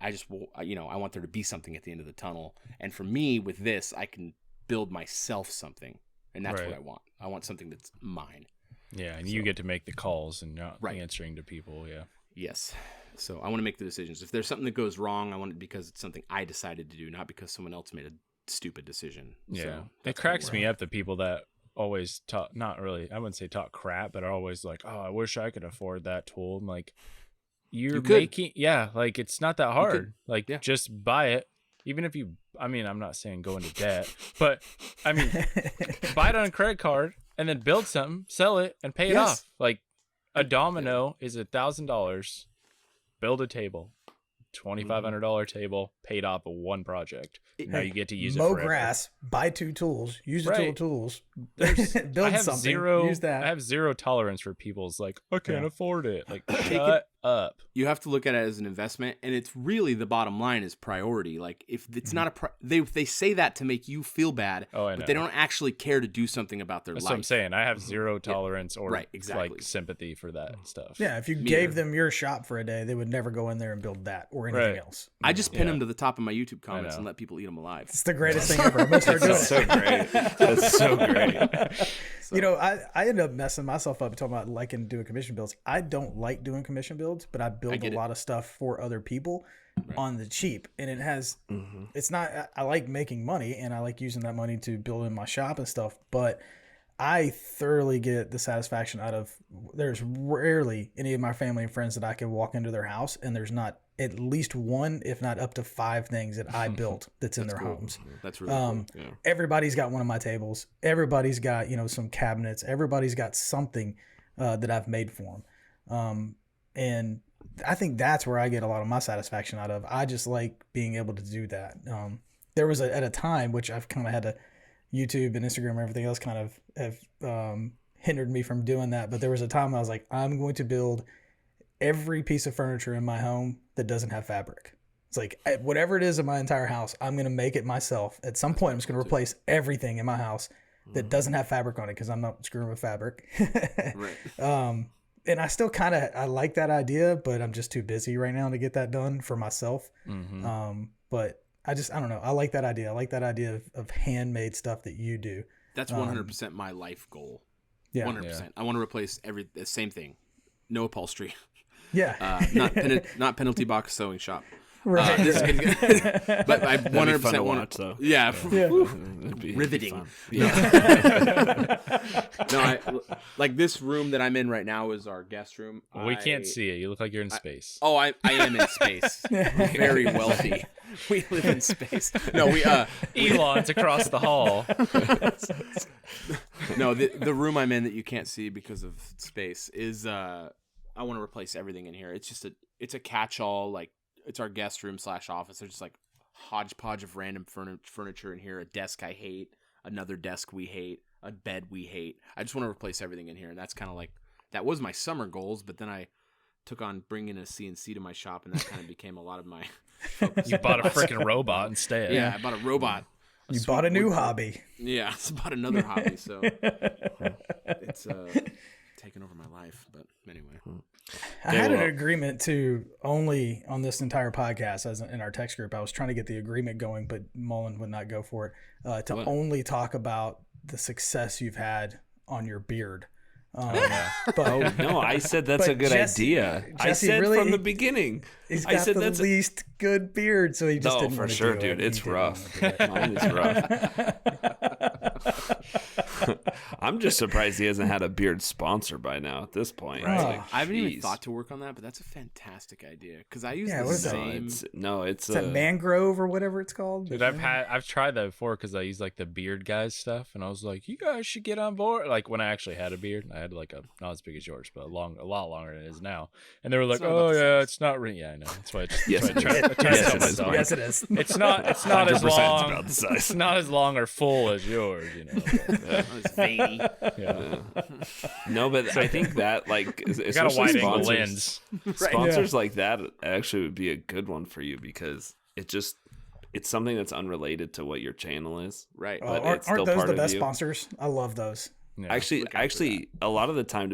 [SPEAKER 3] I just, I want there to be something at the end of the tunnel. And for me, with this, I can build myself something. And that's what I want. I want something that's mine.
[SPEAKER 2] Yeah, and you get to make the calls and not answering to people. Yeah.
[SPEAKER 3] Yes. So I want to make the decisions. If there's something that goes wrong, I want it because it's something I decided to do, not because someone else made a stupid decision.
[SPEAKER 2] Yeah.
[SPEAKER 3] So
[SPEAKER 2] it cracks me up, the people that always talk, not really, I wouldn't say talk crap, but are always like, oh, I wish I could afford that tool. I'm like, you're making, like, it's not that hard. Like, just buy it. Even if you, I mean, I'm not saying go into debt, but I mean, buy it on a credit card and then build something, sell it, and pay it off. Like, a domino is $1,000. Build a table, $2,500 table, paid off of one project. Now you get to use it
[SPEAKER 4] mow
[SPEAKER 2] forever.
[SPEAKER 4] grass, buy 2 tools, use the 2 tools, build
[SPEAKER 2] I have
[SPEAKER 4] something, use that.
[SPEAKER 2] I have zero tolerance for people's like, I can't afford it. Like, shut up.
[SPEAKER 3] You have to look at it as an investment, and it's really the bottom line is priority. Like, if it's not they say that to make you feel bad, but they don't actually care to do something about their life.
[SPEAKER 2] That's what I'm saying. I have zero tolerance or
[SPEAKER 3] like
[SPEAKER 2] sympathy for that stuff.
[SPEAKER 4] Yeah, if you gave them your shop for a day, they would never go in there and build that or anything else.
[SPEAKER 3] I just pin them to the top of my YouTube comments and let people eat them alive.
[SPEAKER 4] It's the greatest thing ever. I'm gonna start doing
[SPEAKER 1] That's so great. That's so great.
[SPEAKER 3] So.
[SPEAKER 4] You know, I end up messing myself up talking about liking doing commission builds. I don't like doing commission builds, but I build a lot of stuff for other people on the cheap. And it has, it's not, I like making money and I like using that money to build in my shop and stuff, but I thoroughly get the satisfaction out of, there's rarely any of my family and friends that I can walk into their house and there's not at least one, if not up to 5 things that I built that's in their homes.
[SPEAKER 3] That's really cool. Yeah.
[SPEAKER 4] Everybody's got one of my tables. Everybody's got, some cabinets. Everybody's got something that I've made for them. And I think that's where I get a lot of my satisfaction out of. I just like being able to do that. There was at a time, which I've kind of had to, YouTube and Instagram and everything else kind of have hindered me from doing that. But there was a time I was like, I'm going to build every piece of furniture in my home that doesn't have fabric. It's like, whatever it is in my entire house, I'm going to make it myself. At some point, I'm just going to replace everything in my house that doesn't have fabric on it because I'm not screwing with fabric. And I still kind of, I like that idea, but I'm just too busy right now to get that done for myself. But I don't know. I like that idea. I like that idea of handmade stuff that you do.
[SPEAKER 3] That's 100% my life goal.
[SPEAKER 4] Yeah.
[SPEAKER 3] 100%. Yeah. I want to replace the same thing. No upholstery.
[SPEAKER 4] Yeah.
[SPEAKER 3] Not penalty box sewing shop.
[SPEAKER 4] Right.
[SPEAKER 3] But I 100% want
[SPEAKER 1] to.
[SPEAKER 3] Yeah. Riveting. Yeah. No, like this room that I'm in right now is our guest room.
[SPEAKER 2] Well, we can't see it. You look like you're in space.
[SPEAKER 3] I am in space. Very wealthy. We live in space. No,
[SPEAKER 2] Elon's across the hall.
[SPEAKER 3] No, the room I'm in that you can't see because of space is I want to replace everything in here. It's a catch-all, like it's our guest room / office. There's just like hodgepodge of random furniture in here. A desk I hate, another desk we hate, a bed we hate. I just want to replace everything in here, and that's kind of like that was my summer goals. But then I took on bringing a CNC to my shop, and that kind of became a lot of my focus.
[SPEAKER 2] You bought a freaking robot instead.
[SPEAKER 3] Yeah, I bought a robot.
[SPEAKER 4] You bought a new hobby.
[SPEAKER 3] Yeah, I bought another hobby. So it's taken over my life. But anyway.
[SPEAKER 4] I had an agreement to only on this entire podcast, as in our text group, I was trying to get the agreement going, but Mullen would not go for it, only talk about the success you've had on your beard.
[SPEAKER 1] But no, I said that's a good idea. I said really, from the beginning.
[SPEAKER 4] He's got the least good beard, so he just didn't
[SPEAKER 1] for
[SPEAKER 4] want to
[SPEAKER 1] sure,
[SPEAKER 4] do
[SPEAKER 1] dude.
[SPEAKER 4] it.
[SPEAKER 1] It's rough. Mine is rough. I'm just surprised he hasn't had a beard sponsor by now at this point.
[SPEAKER 3] Right.
[SPEAKER 1] Like,
[SPEAKER 3] I haven't even thought to work on that, but that's a fantastic idea because I use the same.
[SPEAKER 4] Is that mangrove or whatever it's called?
[SPEAKER 2] Dude, I've tried that before because I use like the beard guys stuff, and I was like, you guys should get on board. Like when I actually had a beard, I had like not as big as yours, but a lot longer than it is now. And they were like, oh yeah, it's not really. Yeah, I know. That's why. That's why I tried.
[SPEAKER 4] Yes, it is.
[SPEAKER 2] It's not
[SPEAKER 1] 100%
[SPEAKER 2] as long.
[SPEAKER 1] about the size.
[SPEAKER 2] It's not as long or full as yours, but,
[SPEAKER 3] It's veiny.
[SPEAKER 1] No, but I think that like
[SPEAKER 2] got a
[SPEAKER 1] especially
[SPEAKER 2] wide angle
[SPEAKER 1] sponsors,
[SPEAKER 2] lens.
[SPEAKER 1] sponsors like that actually would be a good one for you because it's something that's unrelated to what your channel is.
[SPEAKER 3] Right.
[SPEAKER 1] But
[SPEAKER 4] aren't
[SPEAKER 1] it's still
[SPEAKER 4] those
[SPEAKER 1] part
[SPEAKER 4] the
[SPEAKER 1] of
[SPEAKER 4] best
[SPEAKER 1] you.
[SPEAKER 4] sponsors? I love those.
[SPEAKER 2] Yeah.
[SPEAKER 1] Actually, a lot of the time,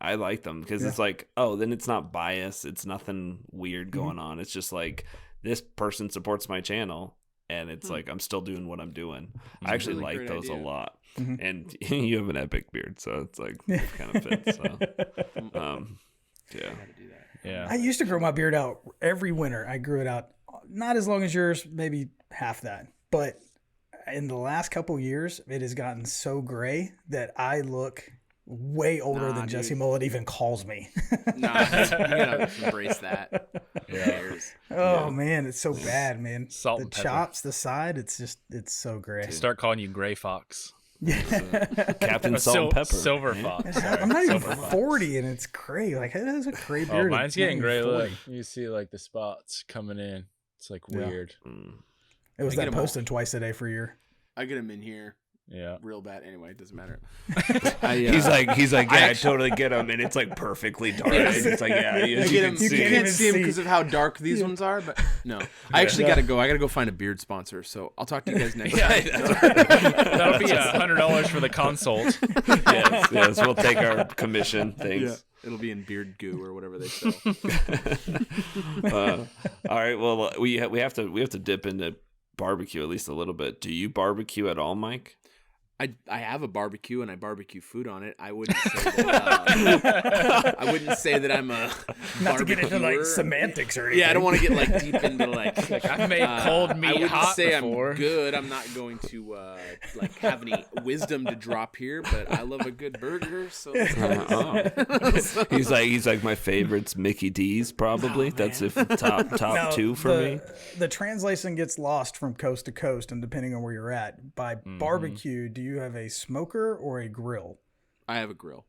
[SPEAKER 1] I like them because it's like, oh, then it's not bias. It's nothing weird going on. It's just like this person supports my channel, and it's like I'm still doing what I'm doing. I actually
[SPEAKER 3] really
[SPEAKER 1] like
[SPEAKER 3] great
[SPEAKER 1] those
[SPEAKER 3] idea.
[SPEAKER 1] a lot. And you have an epic beard, so it's like it kind of fits. So, yeah.
[SPEAKER 2] Yeah.
[SPEAKER 4] I used to grow my beard out every winter. I grew it out not as long as yours, maybe half that, but in the last couple years, it has gotten so gray that I look way older than Jesse Mullen even calls me.
[SPEAKER 3] Nah, you gotta embrace that.
[SPEAKER 4] Oh man, it's so bad, man.
[SPEAKER 2] Salt
[SPEAKER 4] the
[SPEAKER 2] and pepper.
[SPEAKER 4] chops, the side, it's so gray.
[SPEAKER 2] Start calling you Gray Fox.
[SPEAKER 1] Captain Salt and Pepper.
[SPEAKER 2] Silver
[SPEAKER 1] man.
[SPEAKER 2] Fox.
[SPEAKER 4] I'm not even
[SPEAKER 2] Silver Fox.
[SPEAKER 4] 40 and it's gray. Like, it has a gray
[SPEAKER 2] Oh,
[SPEAKER 4] beard.
[SPEAKER 2] mine's
[SPEAKER 4] I'm not
[SPEAKER 2] getting
[SPEAKER 4] even
[SPEAKER 2] gray.
[SPEAKER 4] 40.
[SPEAKER 2] Look, you see like the spots coming in. It's like weird.
[SPEAKER 4] It was
[SPEAKER 3] I get
[SPEAKER 4] that
[SPEAKER 3] 'em all.
[SPEAKER 4] posted twice a day for a year.
[SPEAKER 3] I get him in here
[SPEAKER 2] Yeah.
[SPEAKER 3] real bad. Anyway, it doesn't matter.
[SPEAKER 1] He's like, yeah, I totally get him, and it's like perfectly dark. It's like, yeah,
[SPEAKER 3] I get him. You
[SPEAKER 4] can't
[SPEAKER 3] can't
[SPEAKER 4] even
[SPEAKER 3] see him
[SPEAKER 4] see.
[SPEAKER 3] because of how dark these ones are. But no, I actually gotta go. I gotta go find a beard sponsor. So I'll talk to you guys next time.
[SPEAKER 2] That'll be $100 for the consult.
[SPEAKER 1] yes, we'll take our commission. Thanks.
[SPEAKER 3] Yeah. It'll be in beard goo or whatever they sell.
[SPEAKER 1] All right. Well, we have to dip into barbecue at least a little bit. Do you barbecue at all, Mike?
[SPEAKER 3] I have a barbecue and I barbecue food on it. I wouldn't say that, I wouldn't say that I'm a
[SPEAKER 4] Not to get into like
[SPEAKER 3] barbecuer.
[SPEAKER 4] semantics or anything.
[SPEAKER 3] Yeah, I don't want to get like deep into like
[SPEAKER 2] I've made cold meat
[SPEAKER 3] I wouldn't
[SPEAKER 2] hot
[SPEAKER 3] say
[SPEAKER 2] before.
[SPEAKER 3] I'm good. I'm not going to like have any wisdom to drop here, but I love a good burger. So
[SPEAKER 1] He's like my favorite's Mickey D's probably. That's if top
[SPEAKER 4] Now,
[SPEAKER 1] two for me.
[SPEAKER 4] The translation gets lost from coast to coast, and depending on where you're at. By barbecue, do you have a smoker or a grill?
[SPEAKER 3] I have a grill.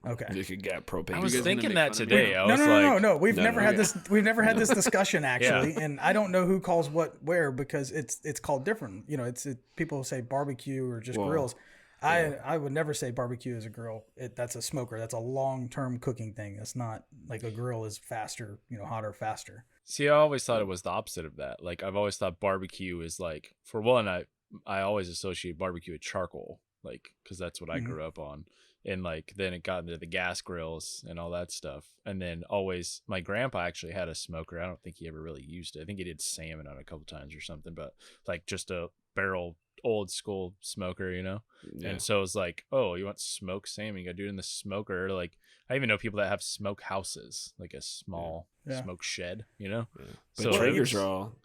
[SPEAKER 4] Okay.
[SPEAKER 1] You could get propane.
[SPEAKER 2] I was
[SPEAKER 3] guys gonna
[SPEAKER 2] thinking
[SPEAKER 3] make
[SPEAKER 2] that
[SPEAKER 3] fun of me?
[SPEAKER 2] today. I was like,
[SPEAKER 4] No. We've
[SPEAKER 1] No,
[SPEAKER 4] never
[SPEAKER 1] no,
[SPEAKER 4] had
[SPEAKER 1] yeah.
[SPEAKER 4] this. We've never had this discussion actually, and I don't know who calls what where because it's called different. You know, people say barbecue or just
[SPEAKER 1] Well,
[SPEAKER 4] grills. I would never say barbecue is a grill. That's a smoker. That's a long-term cooking thing. It's not like a grill is faster, hotter, faster.
[SPEAKER 2] See, I always thought it was the opposite of that. Like, I've always thought barbecue is like, for one, I always associate barbecue with charcoal, like, because that's what I grew up on. And like, then it got into the gas grills and all that stuff. And then always, my grandpa actually had a smoker. I don't think he ever really used it. I think he did salmon on it a couple times or something, but like just a barrel old school smoker,
[SPEAKER 1] Yeah.
[SPEAKER 2] And so it's like, oh, you want smoked salmon? You got to do it in the smoker. Like, I even know people that have smoke houses, like a small smoke shed,
[SPEAKER 1] But
[SPEAKER 2] So
[SPEAKER 1] Traegers
[SPEAKER 2] it's-
[SPEAKER 1] are all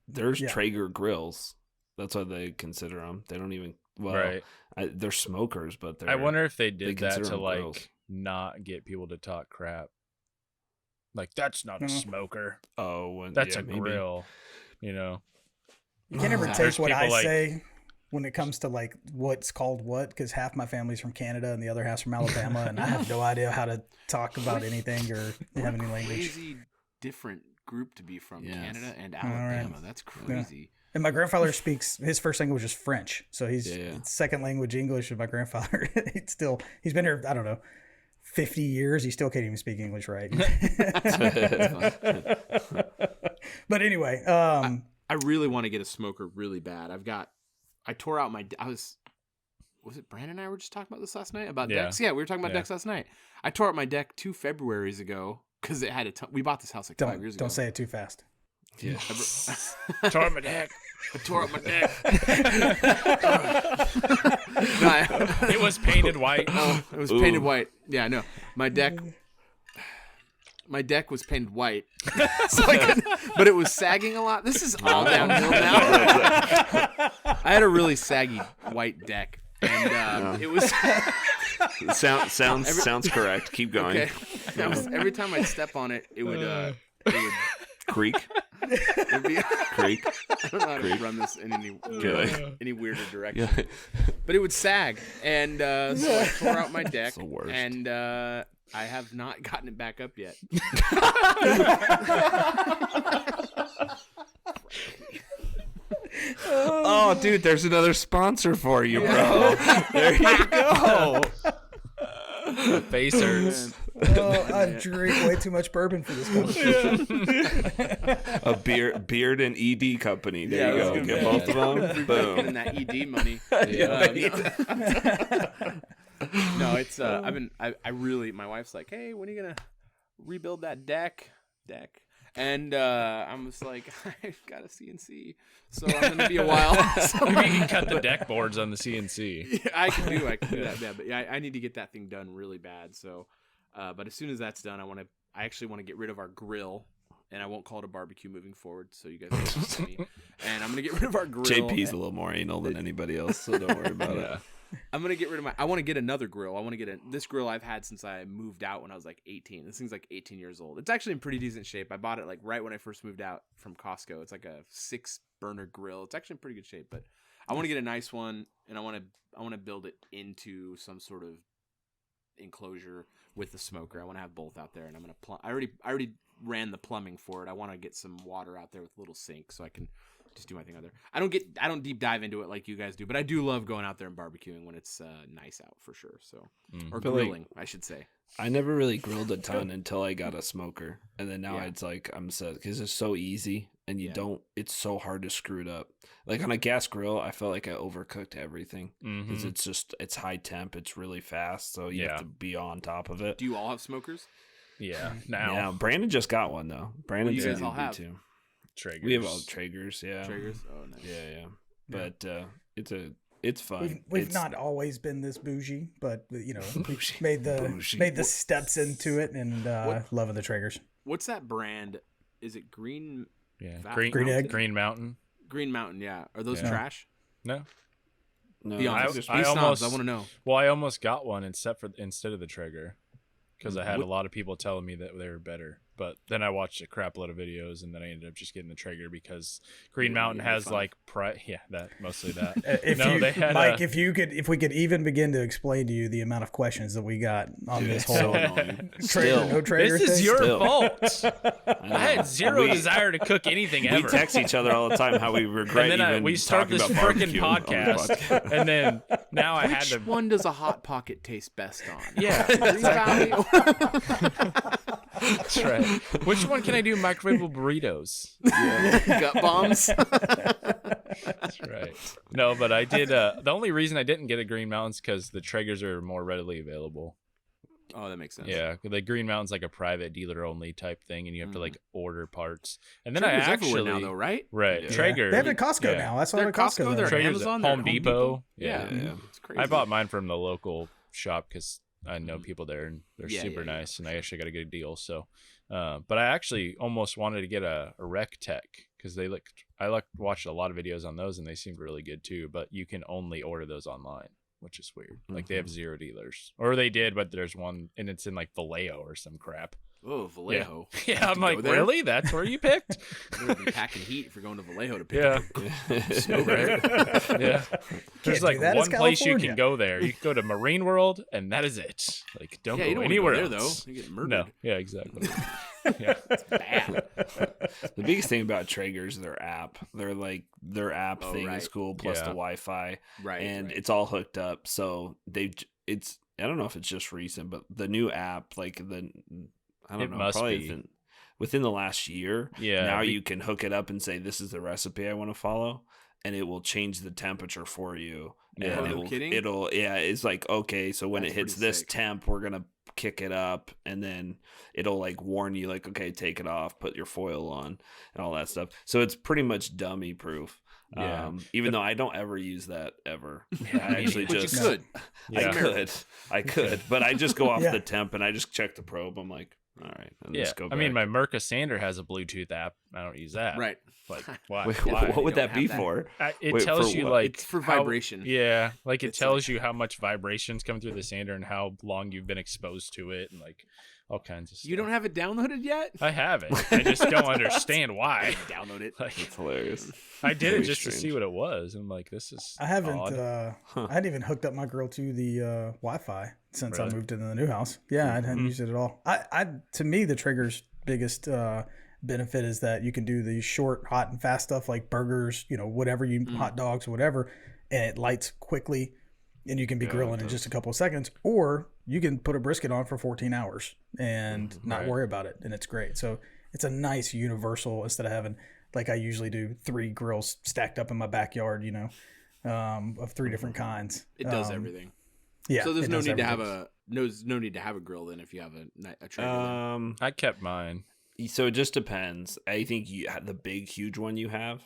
[SPEAKER 1] there's Traeger grills. That's what they consider them. They don't even
[SPEAKER 2] right.
[SPEAKER 1] they're smokers, but
[SPEAKER 2] I wonder if they did
[SPEAKER 1] they
[SPEAKER 2] that
[SPEAKER 1] consider
[SPEAKER 2] to
[SPEAKER 1] them
[SPEAKER 2] like
[SPEAKER 1] grills.
[SPEAKER 2] not get people to talk crap. Like, that's not a smoker. That's a
[SPEAKER 1] maybe.
[SPEAKER 2] grill,
[SPEAKER 4] You can't ever
[SPEAKER 2] There's
[SPEAKER 4] take what
[SPEAKER 2] people
[SPEAKER 4] I
[SPEAKER 2] like-
[SPEAKER 4] say when it comes to like what's called what, because half my family's from Canada and the other half's from Alabama, and I have no idea how to talk about anything or have any language.
[SPEAKER 3] Crazy different group to be from
[SPEAKER 1] Yes.
[SPEAKER 3] Canada and Alabama. That's crazy.
[SPEAKER 4] And my grandfather speaks, his first language is French. So he's
[SPEAKER 1] Yeah.
[SPEAKER 4] second language English. And my grandfather, he's been here, I don't know, 50 years. He still can't even speak English right. But anyway,
[SPEAKER 3] I really want to get a smoker really bad. I tore out my, was it Brandon and I were just talking about this last night? About decks? Yeah, we were talking about decks last night. I tore out my deck 2 Februaries ago because it had we bought this house like 5 years ago.
[SPEAKER 4] don't say it too fast.
[SPEAKER 1] Yeah.
[SPEAKER 2] tore up my deck.
[SPEAKER 3] I tore up my deck.
[SPEAKER 2] It was painted white.
[SPEAKER 3] Oh, it was painted white. Yeah, no. My deck was painted white. But it was sagging a lot. This is all downhill now. I had a really saggy white deck. And it was
[SPEAKER 1] sounds correct. Keep going.
[SPEAKER 3] okay. Every time I'd step on it, it would
[SPEAKER 1] Creek.
[SPEAKER 3] it'd be
[SPEAKER 1] Creek.
[SPEAKER 3] I don't know how to run this in any weirder direction.
[SPEAKER 1] Yeah.
[SPEAKER 3] But it would sag, and so I tore out my deck,
[SPEAKER 1] the worst.
[SPEAKER 3] and I have not gotten it back up yet.
[SPEAKER 1] dude, there's another sponsor for you, bro. There you go.
[SPEAKER 2] The face hurts.
[SPEAKER 4] Oh, I drink way too much bourbon for this conversation.
[SPEAKER 1] A beard and ED company. There you go. Get both of them. Boom.
[SPEAKER 3] Getting that ED money. No, it's I really, my wife's like, hey, when are you gonna rebuild that deck? And I'm just like, I've got a CNC, so I'm gonna be a while. So
[SPEAKER 2] Maybe you can cut the deck boards on the CNC.
[SPEAKER 3] yeah, I can do that. Yeah, but yeah, I need to get that thing done really bad. So, but as soon as that's done, I actually want to get rid of our grill, and I won't call it a barbecue moving forward. So you guys don't see me. And I'm gonna get rid of our grill.
[SPEAKER 1] JP's a little more anal than anybody else, so don't worry about it.
[SPEAKER 3] I'm gonna get rid of I want to get another grill. I want to get this grill I've had since I moved out when I was like 18. This thing's like 18 years old. It's actually in pretty decent shape. I bought it like right when I first moved out from Costco. It's like a 6-burner grill. It's actually in pretty good shape, but I want to get a nice one, and I want to build it into some sort of enclosure with the smoker. I want to have both out there, and I'm gonna I already ran the plumbing for it. I want to get some water out there with a little sink so I can just do my thing out there. I don't deep dive into it like you guys do, but I do love going out there and barbecuing when it's nice out for sure. So, or grilling, I should say.
[SPEAKER 1] I never really grilled a ton until I got a smoker, and then now it's like I'm set because it's so easy, and it's so hard to screw it up. Like on a gas grill, I felt like I overcooked everything because it's high temp, it's really fast, so you have to be on top of it.
[SPEAKER 3] Do you all have smokers?
[SPEAKER 2] Yeah. Now.
[SPEAKER 1] Yeah, Brandon just got one though. Brandon
[SPEAKER 3] you guys all have
[SPEAKER 1] too.
[SPEAKER 2] Traegers.
[SPEAKER 1] We have all Traegers, yeah.
[SPEAKER 3] Traegers? Oh, nice.
[SPEAKER 1] Yeah. But it's fun.
[SPEAKER 4] We've not always been this bougie, but we made the steps into it, and loving the Traegers.
[SPEAKER 3] What's that brand? Is it Green?
[SPEAKER 2] Yeah,
[SPEAKER 4] Green Egg?
[SPEAKER 2] Green Mountain.
[SPEAKER 3] Green Mountain. Yeah. Are those trash?
[SPEAKER 2] No.
[SPEAKER 3] Be honest.
[SPEAKER 2] I
[SPEAKER 3] want to know.
[SPEAKER 2] Well, I almost got one instead of the Traeger because I had a lot of people telling me that they were better. But then I watched a crap load of videos, and then I ended up just getting the Traeger because Green Mountain has like mostly that.
[SPEAKER 4] If we could even begin to explain to you the amount of questions that we got on this whole Traeger, no Traeger
[SPEAKER 2] this is
[SPEAKER 4] thing.
[SPEAKER 2] your fault. I had zero desire to cook anything ever.
[SPEAKER 1] We text each other all the time how we regret.
[SPEAKER 2] And then we start this freaking
[SPEAKER 1] podcast,
[SPEAKER 2] and then now I had to.
[SPEAKER 3] Which one does a Hot Pocket taste best on?
[SPEAKER 2] Yeah,
[SPEAKER 3] Green Valley.
[SPEAKER 2] That's right. Which one can I do microwavable burritos?
[SPEAKER 3] Gut bombs.
[SPEAKER 2] That's right. No, but I did. The only reason I didn't get a Green Mountain's because the Traegers are more readily available.
[SPEAKER 3] Oh, that makes sense.
[SPEAKER 2] Yeah, the Green Mountain's like a private dealer only type thing, and you have to like order parts. And then
[SPEAKER 3] Traeger's
[SPEAKER 2] I actually
[SPEAKER 3] everywhere now, though, right?
[SPEAKER 2] Right,
[SPEAKER 4] Yeah.
[SPEAKER 2] Traeger.
[SPEAKER 4] They have it at Costco now. I saw it at Costco.
[SPEAKER 3] They're
[SPEAKER 2] Traeger's
[SPEAKER 3] Amazon,
[SPEAKER 2] at
[SPEAKER 3] they're
[SPEAKER 2] Home Depot.
[SPEAKER 3] Yeah.
[SPEAKER 1] It's
[SPEAKER 3] crazy.
[SPEAKER 2] I bought mine from the local shop because I know people there, and they're
[SPEAKER 3] Yeah,
[SPEAKER 2] super
[SPEAKER 3] yeah,
[SPEAKER 2] nice, and I actually got a good deal. So, but I actually almost wanted to get a Rec Tech because watched a lot of videos on those, and they seemed really good too. But you can only order those online, which is weird. Like they have 0 dealers, or they did, but there's one, and it's in like Vallejo or some crap.
[SPEAKER 3] Oh, Vallejo.
[SPEAKER 2] Yeah, I'm like, really? That's where you picked?
[SPEAKER 3] You're gonna be packing heat if you're going to Vallejo to pick
[SPEAKER 2] Yeah.
[SPEAKER 3] snow, right?
[SPEAKER 2] Yeah. There's
[SPEAKER 4] Can't
[SPEAKER 2] like
[SPEAKER 4] do that,
[SPEAKER 2] one
[SPEAKER 4] it's
[SPEAKER 2] place you
[SPEAKER 4] California.
[SPEAKER 2] can go there. You can go to Marine World, and that is it. Like, don't
[SPEAKER 3] Yeah,
[SPEAKER 2] go
[SPEAKER 3] you don't
[SPEAKER 2] anywhere
[SPEAKER 3] wanna go there,
[SPEAKER 2] else.
[SPEAKER 3] though. You get murdered.
[SPEAKER 2] No. Yeah, exactly. Yeah.
[SPEAKER 3] It's bad.
[SPEAKER 1] The biggest thing about Traeger's their app. Their app thing
[SPEAKER 3] right.
[SPEAKER 1] is cool, plus
[SPEAKER 2] Yeah.
[SPEAKER 1] the Wi-Fi,
[SPEAKER 3] Right.
[SPEAKER 1] and
[SPEAKER 3] right.
[SPEAKER 1] it's all hooked up. So I don't know if it's just recent, but the new app, I don't know,
[SPEAKER 2] must
[SPEAKER 1] probably
[SPEAKER 2] be.
[SPEAKER 1] within the last year.
[SPEAKER 2] Yeah,
[SPEAKER 1] Now you can hook it up and say, this is the recipe I want to follow, and it will change the temperature for you.
[SPEAKER 2] Yeah.
[SPEAKER 1] And
[SPEAKER 3] No kidding?
[SPEAKER 1] it's like, okay, so when
[SPEAKER 3] That's
[SPEAKER 1] it hits
[SPEAKER 3] pretty
[SPEAKER 1] this
[SPEAKER 3] sick.
[SPEAKER 1] temp, we're going to kick it up, and then it'll like warn you like, okay, take it off, put your foil on, and all that stuff. So it's pretty much dummy proof.
[SPEAKER 2] Yeah.
[SPEAKER 1] Even though I don't ever use that ever. I actually
[SPEAKER 3] But
[SPEAKER 1] just
[SPEAKER 3] you could.
[SPEAKER 2] Yeah.
[SPEAKER 1] I could, but I just go off
[SPEAKER 4] Yeah.
[SPEAKER 1] the temp and I just check the probe. I'm like, all right, and
[SPEAKER 2] Yeah.
[SPEAKER 1] just go
[SPEAKER 2] I mean,
[SPEAKER 1] back.
[SPEAKER 2] my Merca Sander has a Bluetooth app. I don't use that.
[SPEAKER 3] Right.
[SPEAKER 2] Like, why?
[SPEAKER 1] Wait,
[SPEAKER 2] Why?
[SPEAKER 1] what would
[SPEAKER 3] You don't
[SPEAKER 1] that be
[SPEAKER 3] have that.
[SPEAKER 1] for?
[SPEAKER 2] It
[SPEAKER 1] Wait,
[SPEAKER 2] tells
[SPEAKER 1] for
[SPEAKER 2] you
[SPEAKER 1] what?
[SPEAKER 2] like
[SPEAKER 3] It's for
[SPEAKER 2] how-
[SPEAKER 3] vibration.
[SPEAKER 2] Yeah, like it
[SPEAKER 3] It's
[SPEAKER 2] tells you how much vibrations come through the sander and how long you've been exposed to it, and like all kinds of stuff.
[SPEAKER 3] You don't have it downloaded yet?
[SPEAKER 2] I have it. I just don't understand why.
[SPEAKER 3] Download it.
[SPEAKER 2] Like,
[SPEAKER 1] It's hilarious.
[SPEAKER 2] I did it
[SPEAKER 1] Very
[SPEAKER 2] just to
[SPEAKER 1] strange.
[SPEAKER 2] see what it was. I'm like, this is.
[SPEAKER 4] I haven't.
[SPEAKER 2] odd.
[SPEAKER 4] I hadn't even hooked up my grill to the Wi-Fi since I
[SPEAKER 2] Really?
[SPEAKER 4] moved into the new house. Yeah, I hadn't used it at all. To me, the Traeger's biggest benefit is that you can do the short, hot, and fast stuff like burgers, whatever hot dogs, whatever, and it lights quickly, and you can be grilling in just a couple of seconds, or you can put a brisket on for 14 hours and not worry about it, and it's great. So it's a nice universal instead of having, like I usually do, 3 grills stacked up in my backyard, of 3 different kinds.
[SPEAKER 3] It does everything.
[SPEAKER 4] Yeah.
[SPEAKER 3] So there's no need to have no need to have a grill then if you have a Traeger.
[SPEAKER 2] I kept mine.
[SPEAKER 1] So it just depends. I think the big, huge one you have,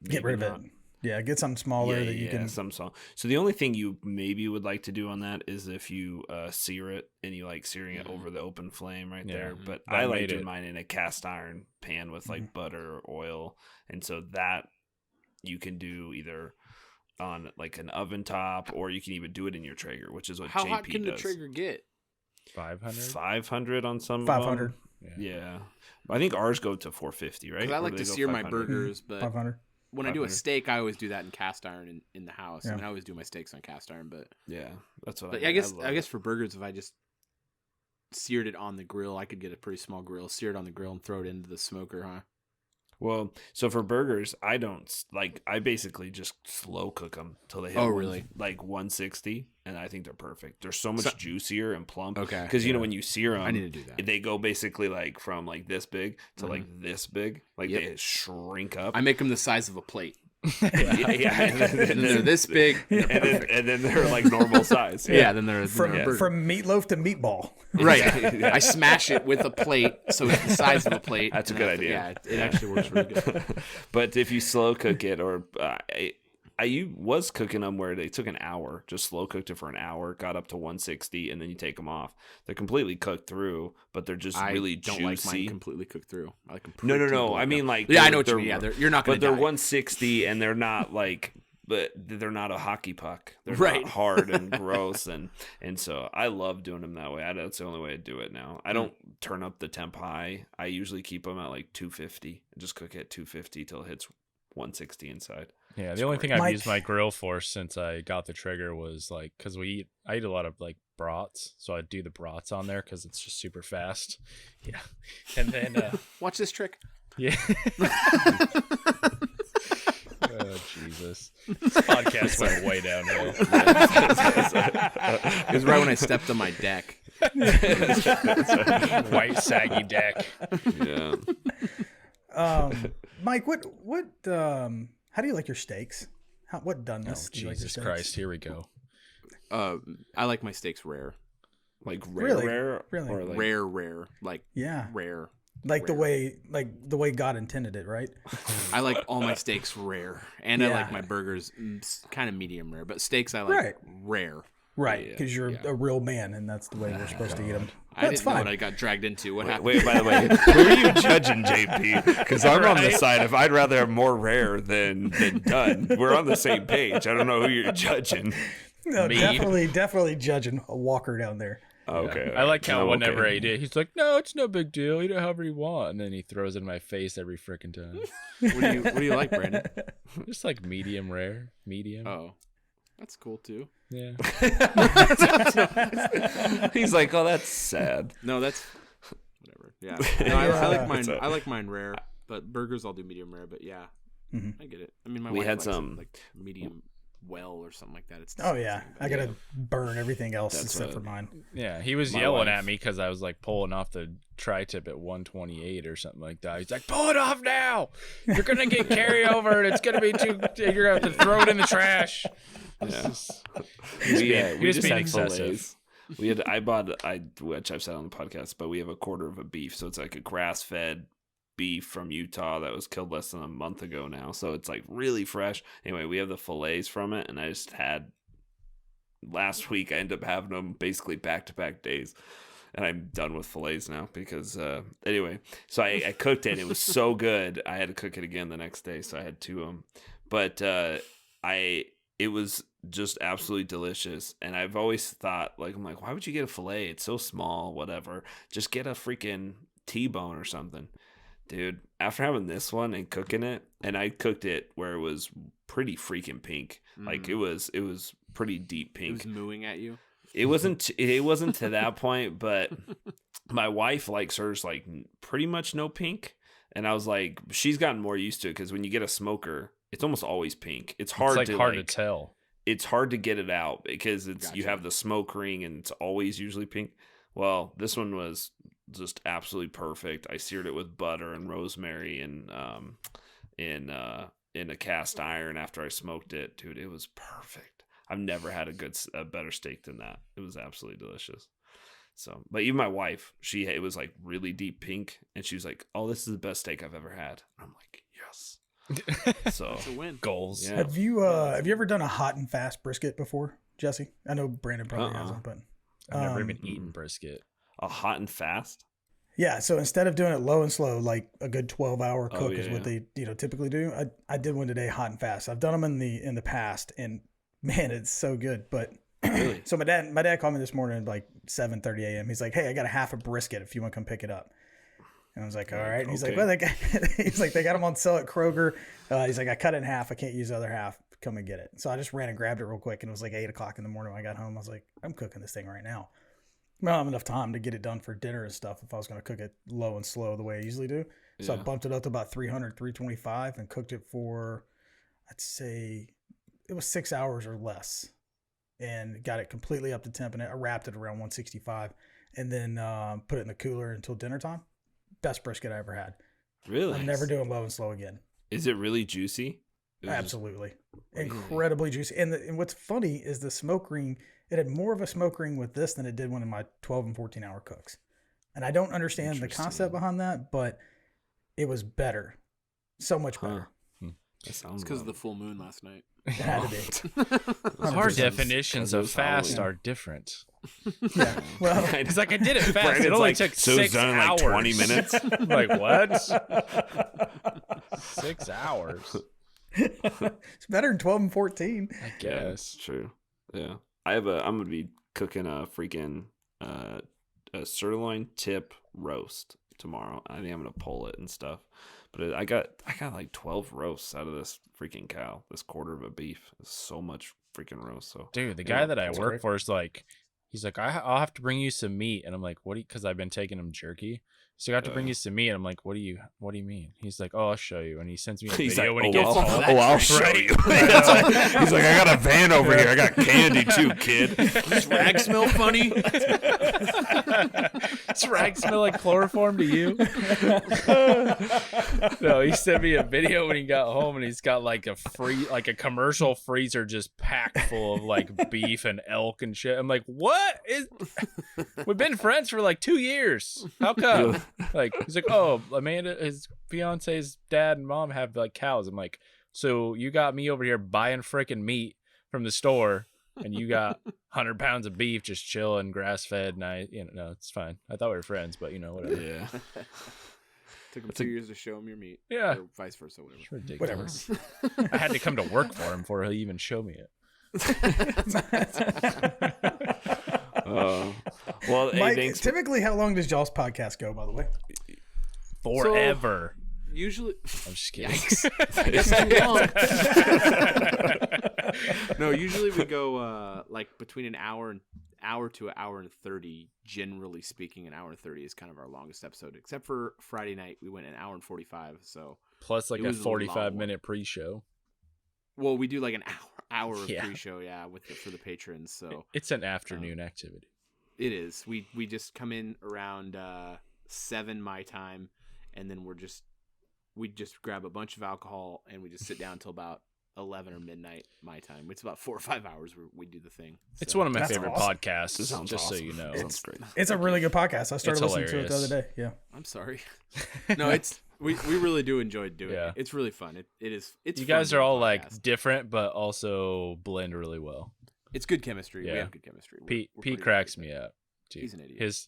[SPEAKER 4] get rid of it. Yeah, get something smaller that you can.
[SPEAKER 1] Some small. So the only thing you maybe would like to do on that is if you sear it and you like searing it over the open flame there. But I like doing mine in a cast iron pan with like butter or oil, and so that you can do either on like an oven top, or you can even do it in your Traeger, which is what
[SPEAKER 3] How
[SPEAKER 1] JP
[SPEAKER 3] hot can
[SPEAKER 1] does.
[SPEAKER 3] the Traeger get?
[SPEAKER 2] 500?
[SPEAKER 1] 500 on some
[SPEAKER 4] 500.
[SPEAKER 1] of them. Yeah. I think ours go to 450, right?
[SPEAKER 3] Because I like to sear my burgers, but
[SPEAKER 4] 500.
[SPEAKER 3] When I do a steak, I always do that in cast iron in the house.
[SPEAKER 4] Yeah.
[SPEAKER 3] I mean, I always do my steaks on cast iron, but
[SPEAKER 1] yeah, that's what.
[SPEAKER 3] But I guess for burgers, if I just seared it on the grill, I could get a pretty small grill, sear it on the grill, and throw it into the smoker, huh?
[SPEAKER 1] Well, so for burgers, I don't like. I basically just slow cook them till they hit like 160, and I think they're perfect. They're so much juicier and plump.
[SPEAKER 3] Okay,
[SPEAKER 1] because when you sear them,
[SPEAKER 3] I need to do that.
[SPEAKER 1] They go basically like from like this big to like this big, like they shrink up.
[SPEAKER 3] I make them the size of a plate.
[SPEAKER 1] And
[SPEAKER 3] they're this big,
[SPEAKER 1] and then they're like normal size.
[SPEAKER 3] Then they're
[SPEAKER 4] from meatloaf to meatball.
[SPEAKER 3] Right. I smash it with a plate, so it's the size of a plate.
[SPEAKER 1] That's a good idea.
[SPEAKER 3] Yeah, it actually works really good.
[SPEAKER 1] But if you slow cook it, or I was cooking them where they took an hour, just slow cooked it for an hour, got up to 160, and then you take them off. They're completely cooked through, but they're just really juicy.
[SPEAKER 3] I don't like mine completely cooked through. I like them
[SPEAKER 1] no. I mean, like,
[SPEAKER 3] I know what you mean. Yeah, you're not going to.
[SPEAKER 1] But they're 160, and they're not like, but they're not a hockey puck. They're not hard and gross, and so I love doing them that way. That's the only way I do it now. I don't turn up the temp high. I usually keep them at like 250, and just cook it at 250 till it hits 160 inside.
[SPEAKER 2] Yeah, the only thing I've used my grill for since I got the Traeger was like, because I eat a lot of like brats, so I do the brats on there because it's just super fast. Yeah, and then
[SPEAKER 3] watch this trick.
[SPEAKER 2] Yeah. Oh Jesus! This podcast went way downhill.
[SPEAKER 3] It was right when I stepped on my deck.
[SPEAKER 2] White saggy deck.
[SPEAKER 1] Yeah.
[SPEAKER 4] Mike, what how do you like your steaks? What doneness do you like your
[SPEAKER 2] Jesus
[SPEAKER 4] steaks?
[SPEAKER 2] Christ, here we go.
[SPEAKER 3] I like my steaks rare.
[SPEAKER 1] Like rare,
[SPEAKER 4] Really?
[SPEAKER 1] or like
[SPEAKER 3] Rare. Like rare.
[SPEAKER 4] Like rare. the way God intended it, right?
[SPEAKER 3] I like all my steaks rare, and I like my burgers kind of medium rare, but steaks I like rare.
[SPEAKER 4] Right, because you're a real man, and that's the way we're supposed to eat them.
[SPEAKER 3] I didn't know what I got dragged into. What happened?
[SPEAKER 1] Wait, by the way, who are you judging, JP? Because I'm on the side of I'd rather have more rare than done. We're on the same page. I don't know who you're judging.
[SPEAKER 4] No, definitely judging a Walker down there.
[SPEAKER 1] Okay.
[SPEAKER 2] I like how whenever I did, he's like, "No, it's no big deal. Eat it however you want," and then he throws it in my face every freaking time.
[SPEAKER 3] What do you like, Brandon?
[SPEAKER 2] Just like medium rare, medium.
[SPEAKER 3] Oh, that's cool too.
[SPEAKER 2] Yeah.
[SPEAKER 1] He's like, "Oh, that's sad."
[SPEAKER 3] No, that's whatever. Yeah. No, I like mine. I like mine rare, but burgers I'll do medium rare. But yeah, I get it. I mean, my wife
[SPEAKER 1] had
[SPEAKER 3] likes
[SPEAKER 1] some
[SPEAKER 3] like medium well or something like that. It's
[SPEAKER 4] I gotta burn everything else except for mine.
[SPEAKER 2] Yeah, he was yelling at me because I was like pulling off the tri-tip at 128 or something like that. He's like, "Pull it off now! You're gonna get carryover, and it's gonna be you're gonna have to throw it in the trash."
[SPEAKER 1] Yeah. We just had
[SPEAKER 2] excessive.
[SPEAKER 1] Which I've said on the podcast, but we have a quarter of a beef, so it's like a grass-fed beef from Utah that was killed less than a month ago now, so it's like really fresh. Anyway, we have the fillets from it, and I just had last week. I ended up having them basically back-to-back days, and I'm done with fillets now because anyway, so I cooked it. It was so good. I had to cook it again the next day, so I had 2 of them. But it was just absolutely delicious, and I've always thought, like, I'm like, why would you get a fillet? It's so small. Whatever, just get a freaking T-bone or something. Dude, after having this one and cooking it, and I cooked it where it was pretty freaking pink. Like it was pretty deep pink.
[SPEAKER 3] It was mooing at you.
[SPEAKER 1] It wasn't to that point, but my wife likes hers like pretty much no pink. And I was like, she's gotten more used to it because when you get a smoker, it's almost always pink. It's hard
[SPEAKER 2] It's hard to tell.
[SPEAKER 1] It's hard to get it out because
[SPEAKER 3] Gotcha.
[SPEAKER 1] you have the smoke ring and it's always usually pink. Well, this one was just absolutely perfect. I seared it with butter and rosemary and in a cast iron after I smoked it. Dude, it was perfect. I've never had a better steak than that. It was absolutely delicious. So, but even my wife, it was like really deep pink, and she was like, "Oh, this is the best steak I've ever had." And I'm like, "Yes." So
[SPEAKER 3] It's a win.
[SPEAKER 2] Goals.
[SPEAKER 1] Yeah.
[SPEAKER 4] Have you ever done a hot and fast brisket before, Jesse? I know Brandon probably hasn't, but
[SPEAKER 2] I've never even eaten brisket.
[SPEAKER 1] A hot and fast.
[SPEAKER 4] yeah. So instead of doing it low and slow, like a good 12-hour cook is
[SPEAKER 1] yeah.
[SPEAKER 4] what they typically do. I did one today, hot and fast. I've done them in the past, and man, it's so good. But
[SPEAKER 1] Really?
[SPEAKER 4] so my dad called me this morning at like 7:30 a.m. He's like, "Hey, I got a half a brisket if you want to come pick it up." And I was like, "All right." And he's like,
[SPEAKER 1] Okay.
[SPEAKER 4] "Well, he's like, they got them on sale at Kroger." He's like, "I cut it in half. I can't use the other half. Come and get it." So I just ran and grabbed it real quick, and it was like 8:00 in the morning when I got home. I was like, "I'm cooking this thing right now." I don't have enough time to get it done for dinner and stuff if I was going to cook it low and slow the way I usually do. So I
[SPEAKER 1] Yeah.
[SPEAKER 4] bumped it up to about 300, 325 and cooked it for, I'd say it was 6 hours or less, and got it completely up to temp, and I wrapped it around 165 and then put it in the cooler until dinner time. Best brisket I ever had.
[SPEAKER 1] Really?
[SPEAKER 4] I'm never doing low and slow again.
[SPEAKER 1] Is it really juicy? It was just-
[SPEAKER 4] Absolutely.
[SPEAKER 1] Really?
[SPEAKER 4] Incredibly juicy. And what's funny is the smoke ring, it had more of a smoke ring with this than it did one of my 12 and 14 hour cooks. And I don't understand the
[SPEAKER 1] Interesting.
[SPEAKER 4] concept behind that, but it was better. So much better.
[SPEAKER 1] That sounds
[SPEAKER 3] It's because of the full moon last night.
[SPEAKER 4] It had to be.
[SPEAKER 2] Our
[SPEAKER 4] 100%.
[SPEAKER 2] definitions of
[SPEAKER 1] Because
[SPEAKER 2] fast
[SPEAKER 1] Halloween.
[SPEAKER 2] are different.
[SPEAKER 4] Yeah. Well,
[SPEAKER 2] It's like I did it fast.
[SPEAKER 1] Brandon's
[SPEAKER 2] it only
[SPEAKER 1] like,
[SPEAKER 2] took
[SPEAKER 1] so it's
[SPEAKER 2] 6
[SPEAKER 1] done in
[SPEAKER 2] hours.
[SPEAKER 1] like 20 minutes.
[SPEAKER 2] I'm like, what? 6 hours.
[SPEAKER 4] it's better than 12 and 14.
[SPEAKER 2] I
[SPEAKER 1] Yeah,
[SPEAKER 2] guess.
[SPEAKER 1] it's true. Yeah. I'm gonna be cooking a freaking a sirloin tip roast tomorrow. I think I'm gonna pull it and stuff. But I got like 12 roasts out of this freaking cow. This quarter of a beef. It's so much freaking roast. So
[SPEAKER 2] Dude, the
[SPEAKER 1] Yeah,
[SPEAKER 2] guy that I
[SPEAKER 1] that's
[SPEAKER 2] work
[SPEAKER 1] great.
[SPEAKER 2] for is like, he's like, I'll have to bring you some meat. And I'm like, what do you, because I've been taking him jerky. So I have to bring you some meat. And I'm like, what do you mean? He's like, oh, I'll show you. And he sends me a
[SPEAKER 1] he's
[SPEAKER 2] video
[SPEAKER 1] like,
[SPEAKER 2] when he gets home.
[SPEAKER 1] I'll show
[SPEAKER 2] Right.
[SPEAKER 1] you. That's what- he's like, I got a van over here. I got candy too, kid.
[SPEAKER 3] Does rag smell funny?
[SPEAKER 2] Does rag smell like chloroform to you? No, he sent me a video when he got home, and he's got like a commercial freezer just packed full of like beef and elk and shit. I'm like, what is? We've been friends for like 2 years. How come? Like, he's like, oh, Amanda, his fiance's dad and mom have like cows. I'm like, so you got me over here buying freaking meat from the store, and you got 100 pounds of beef just chilling, grass fed, and no, it's fine. I thought we were friends, but whatever.
[SPEAKER 1] Yeah.
[SPEAKER 3] Took him 2 years to show him your meat.
[SPEAKER 2] Yeah.
[SPEAKER 3] Or vice versa, whatever.
[SPEAKER 2] It's ridiculous.
[SPEAKER 4] Whatever.
[SPEAKER 2] I had to come to work for him before he'll even show me it.
[SPEAKER 1] Well, hey,
[SPEAKER 4] Mike,
[SPEAKER 1] thanks.
[SPEAKER 4] typically, how long does y'all's podcast go, by the way?
[SPEAKER 2] Forever.
[SPEAKER 3] Usually,
[SPEAKER 2] I'm just kidding.
[SPEAKER 3] I guess too long. No, usually we go like between an hour to an hour and 30. Generally speaking, an hour and 30 is kind of our longest episode. Except for Friday night, we went an hour and 45. So,
[SPEAKER 2] Plus like
[SPEAKER 3] It
[SPEAKER 2] a
[SPEAKER 3] was a long
[SPEAKER 2] 45-minute pre-show.
[SPEAKER 3] well, we do like an hour of
[SPEAKER 2] Yeah.
[SPEAKER 3] pre-show, for the patrons. So
[SPEAKER 2] It's an afternoon activity.
[SPEAKER 3] it is. We just come in around 7 my time, and then we just grab a bunch of alcohol and we just sit down until about 11 or midnight my time. It's about 4 or 5 hours where we do the thing.
[SPEAKER 2] It's
[SPEAKER 3] So-
[SPEAKER 2] one of my
[SPEAKER 4] That's
[SPEAKER 2] favorite
[SPEAKER 4] awesome.
[SPEAKER 2] podcasts,
[SPEAKER 1] This sounds
[SPEAKER 2] just so
[SPEAKER 1] awesome.
[SPEAKER 2] you know.
[SPEAKER 1] Sounds great.
[SPEAKER 4] It's a really good podcast. I started
[SPEAKER 2] It's
[SPEAKER 4] listening to it the
[SPEAKER 2] hilarious.
[SPEAKER 4] other day. Yeah.
[SPEAKER 3] I'm sorry. No, it's we really do enjoy doing
[SPEAKER 2] Yeah.
[SPEAKER 3] it. It's really fun. It is. It's
[SPEAKER 2] You
[SPEAKER 3] fun
[SPEAKER 2] guys are
[SPEAKER 3] doing a
[SPEAKER 2] all
[SPEAKER 3] podcast.
[SPEAKER 2] like different, but also blend really well.
[SPEAKER 3] It's good chemistry.
[SPEAKER 2] Yeah.
[SPEAKER 3] We have good chemistry.
[SPEAKER 2] Pete
[SPEAKER 3] We're pretty
[SPEAKER 2] cracks
[SPEAKER 3] good.
[SPEAKER 2] me up. Dude.
[SPEAKER 3] He's an idiot.
[SPEAKER 2] His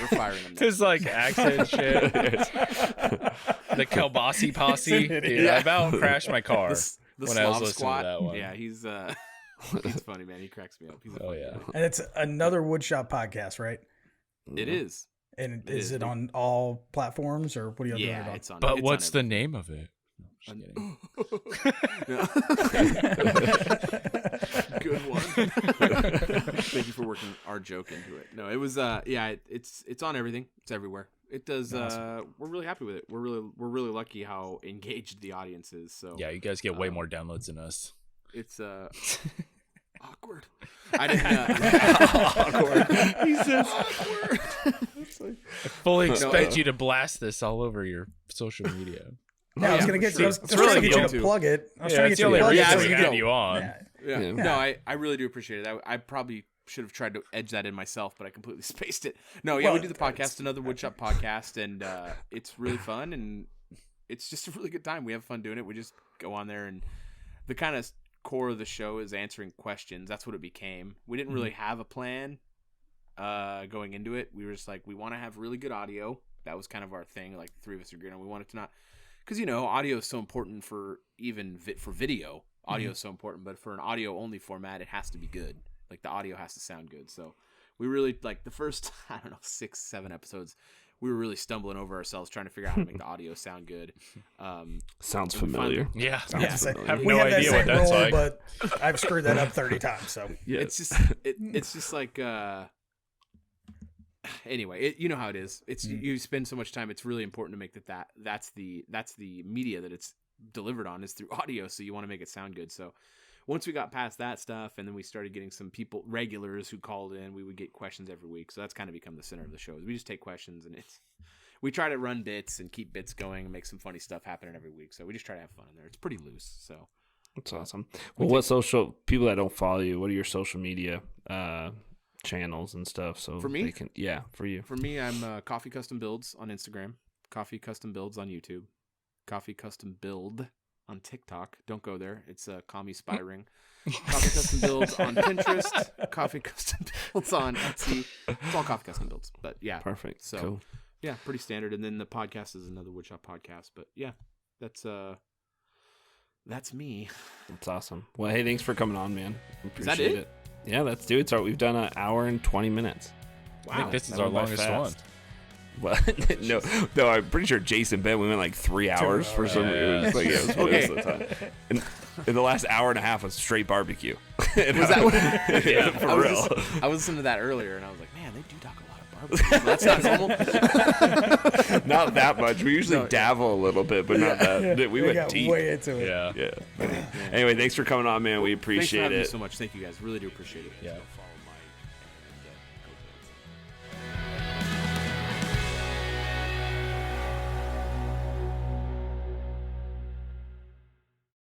[SPEAKER 3] We're firing him.
[SPEAKER 2] his like accent shit. The Kielbasi posse. Dude, I about crashed my car
[SPEAKER 3] The
[SPEAKER 2] when I was
[SPEAKER 3] Slav
[SPEAKER 2] listening
[SPEAKER 3] squat.
[SPEAKER 2] to that one.
[SPEAKER 3] Yeah, he's he's funny, man. He cracks me up. He's a
[SPEAKER 2] Oh
[SPEAKER 3] funny
[SPEAKER 2] yeah.
[SPEAKER 3] guy.
[SPEAKER 4] And it's another Woodshop podcast, right?
[SPEAKER 3] It is.
[SPEAKER 4] And
[SPEAKER 3] It
[SPEAKER 4] is
[SPEAKER 3] is.
[SPEAKER 4] it on all platforms, or what do you do it
[SPEAKER 3] Yeah,
[SPEAKER 4] on?
[SPEAKER 3] it's on.
[SPEAKER 2] But
[SPEAKER 3] it's
[SPEAKER 2] what's
[SPEAKER 3] on
[SPEAKER 2] the name of it? Just
[SPEAKER 3] everything.
[SPEAKER 2] kidding.
[SPEAKER 3] Good one. Thank you for working our joke into it. No, it was it's on everything. It's everywhere. It does.
[SPEAKER 4] Awesome.
[SPEAKER 3] We're really happy with it. We're really lucky how engaged the audience is. So
[SPEAKER 2] Yeah, you guys get way more downloads than us.
[SPEAKER 3] It's awkward. I didn't. Awkward. He says awkward.
[SPEAKER 2] I fully expect you to blast this all over your social media.
[SPEAKER 4] No, I was going to get you. I was
[SPEAKER 3] It's
[SPEAKER 4] trying to
[SPEAKER 3] really
[SPEAKER 4] get you
[SPEAKER 3] good
[SPEAKER 4] to
[SPEAKER 3] too.
[SPEAKER 4] plug it. I was
[SPEAKER 2] Yeah,
[SPEAKER 4] trying to
[SPEAKER 2] it's
[SPEAKER 4] get
[SPEAKER 2] the
[SPEAKER 4] you to
[SPEAKER 2] only
[SPEAKER 4] plug it.
[SPEAKER 2] reason we
[SPEAKER 4] so
[SPEAKER 2] had you on.
[SPEAKER 4] Yeah.
[SPEAKER 3] Yeah.
[SPEAKER 4] Yeah.
[SPEAKER 3] No, I really do appreciate it. I probably should have tried to edge that in myself, but I completely spaced it. No, yeah,
[SPEAKER 4] Well,
[SPEAKER 3] we do the podcast, another Woodshop podcast, and it's really fun, and it's just a really good time. We have fun doing it. We just go on there, and the kind of core of the show is answering questions. That's what it became. We didn't really have a plan going into it. We were just like, we want to have really good audio. That was kind of our thing. Like the three of us agreed on. We wanted to not, because audio is so important for even for video. Audio is so important, but for an audio only format, it has to be good. Like the audio has to sound good. So we really like the first 6-7 episodes. We were really stumbling over ourselves trying to figure out how to make the audio sound good.
[SPEAKER 1] Sounds familiar.
[SPEAKER 2] Yeah.
[SPEAKER 4] Yes,
[SPEAKER 2] I have
[SPEAKER 4] we
[SPEAKER 2] no
[SPEAKER 4] have that
[SPEAKER 2] idea
[SPEAKER 4] same
[SPEAKER 2] what that's
[SPEAKER 4] role,
[SPEAKER 2] like.
[SPEAKER 4] but I've screwed that up 30 times. So
[SPEAKER 1] Yeah.
[SPEAKER 3] It's just it's just like anyway, you know how it is. It's you spend so much time. It's really important to make that's the media that it's delivered on is through audio. So you want to make it sound good. So once we got past that stuff, and then we started getting some regulars who called in, we would get questions every week. So that's kind of become the center of the show. We just take questions, and we try to run bits and keep bits going and make some funny stuff happening every week. So we just try to have fun in there. It's pretty loose. So
[SPEAKER 1] That's awesome. Well, what social people that don't follow you? What are your social media channels and stuff? So
[SPEAKER 3] For me?
[SPEAKER 1] they can, for you.
[SPEAKER 3] for me, I'm Coffee Custom Builds on Instagram, Coffee Custom Builds on YouTube, Coffee Custom Build on TikTok. Don't go there. It's Commie Spy Ring. Coffee Custom Builds on Pinterest. Coffee Custom Builds on Etsy. It's all Coffee Custom Builds. But yeah.
[SPEAKER 1] Perfect.
[SPEAKER 3] So
[SPEAKER 1] Cool.
[SPEAKER 3] yeah, pretty standard. And then the podcast is another Woodshop podcast. But yeah, that's me.
[SPEAKER 1] That's awesome. Well, hey, thanks for coming on, man.
[SPEAKER 3] Is that
[SPEAKER 1] Appreciate
[SPEAKER 3] it?
[SPEAKER 1] Yeah, let's do it. So we've done an hour and 20 minutes.
[SPEAKER 2] I think this is
[SPEAKER 1] That
[SPEAKER 2] our
[SPEAKER 1] went by
[SPEAKER 2] longest one.
[SPEAKER 1] fast. Well, no, I'm pretty sure Jason Ben, we went like 3 hours for some reason.
[SPEAKER 2] Yeah.
[SPEAKER 1] It was like, it was
[SPEAKER 3] Okay.
[SPEAKER 1] the time. And the last hour and a half was straight barbecue.
[SPEAKER 3] Was that what?
[SPEAKER 1] Yeah, for
[SPEAKER 3] I was
[SPEAKER 1] real.
[SPEAKER 3] I was listening to that earlier, and I was like, man, they do talk a lot of barbecue. That's not normal.
[SPEAKER 1] Not that much. We usually
[SPEAKER 3] No,
[SPEAKER 1] dabble a little bit, but not that. We went
[SPEAKER 4] got
[SPEAKER 1] deep.
[SPEAKER 4] way into it.
[SPEAKER 2] Yeah.
[SPEAKER 1] Yeah. Anyway, thanks for coming on, man. We
[SPEAKER 3] Thanks for
[SPEAKER 1] appreciate
[SPEAKER 3] having me
[SPEAKER 1] it.
[SPEAKER 3] so much. Thank you guys. Really do appreciate it.
[SPEAKER 2] Yeah.
[SPEAKER 3] Go follow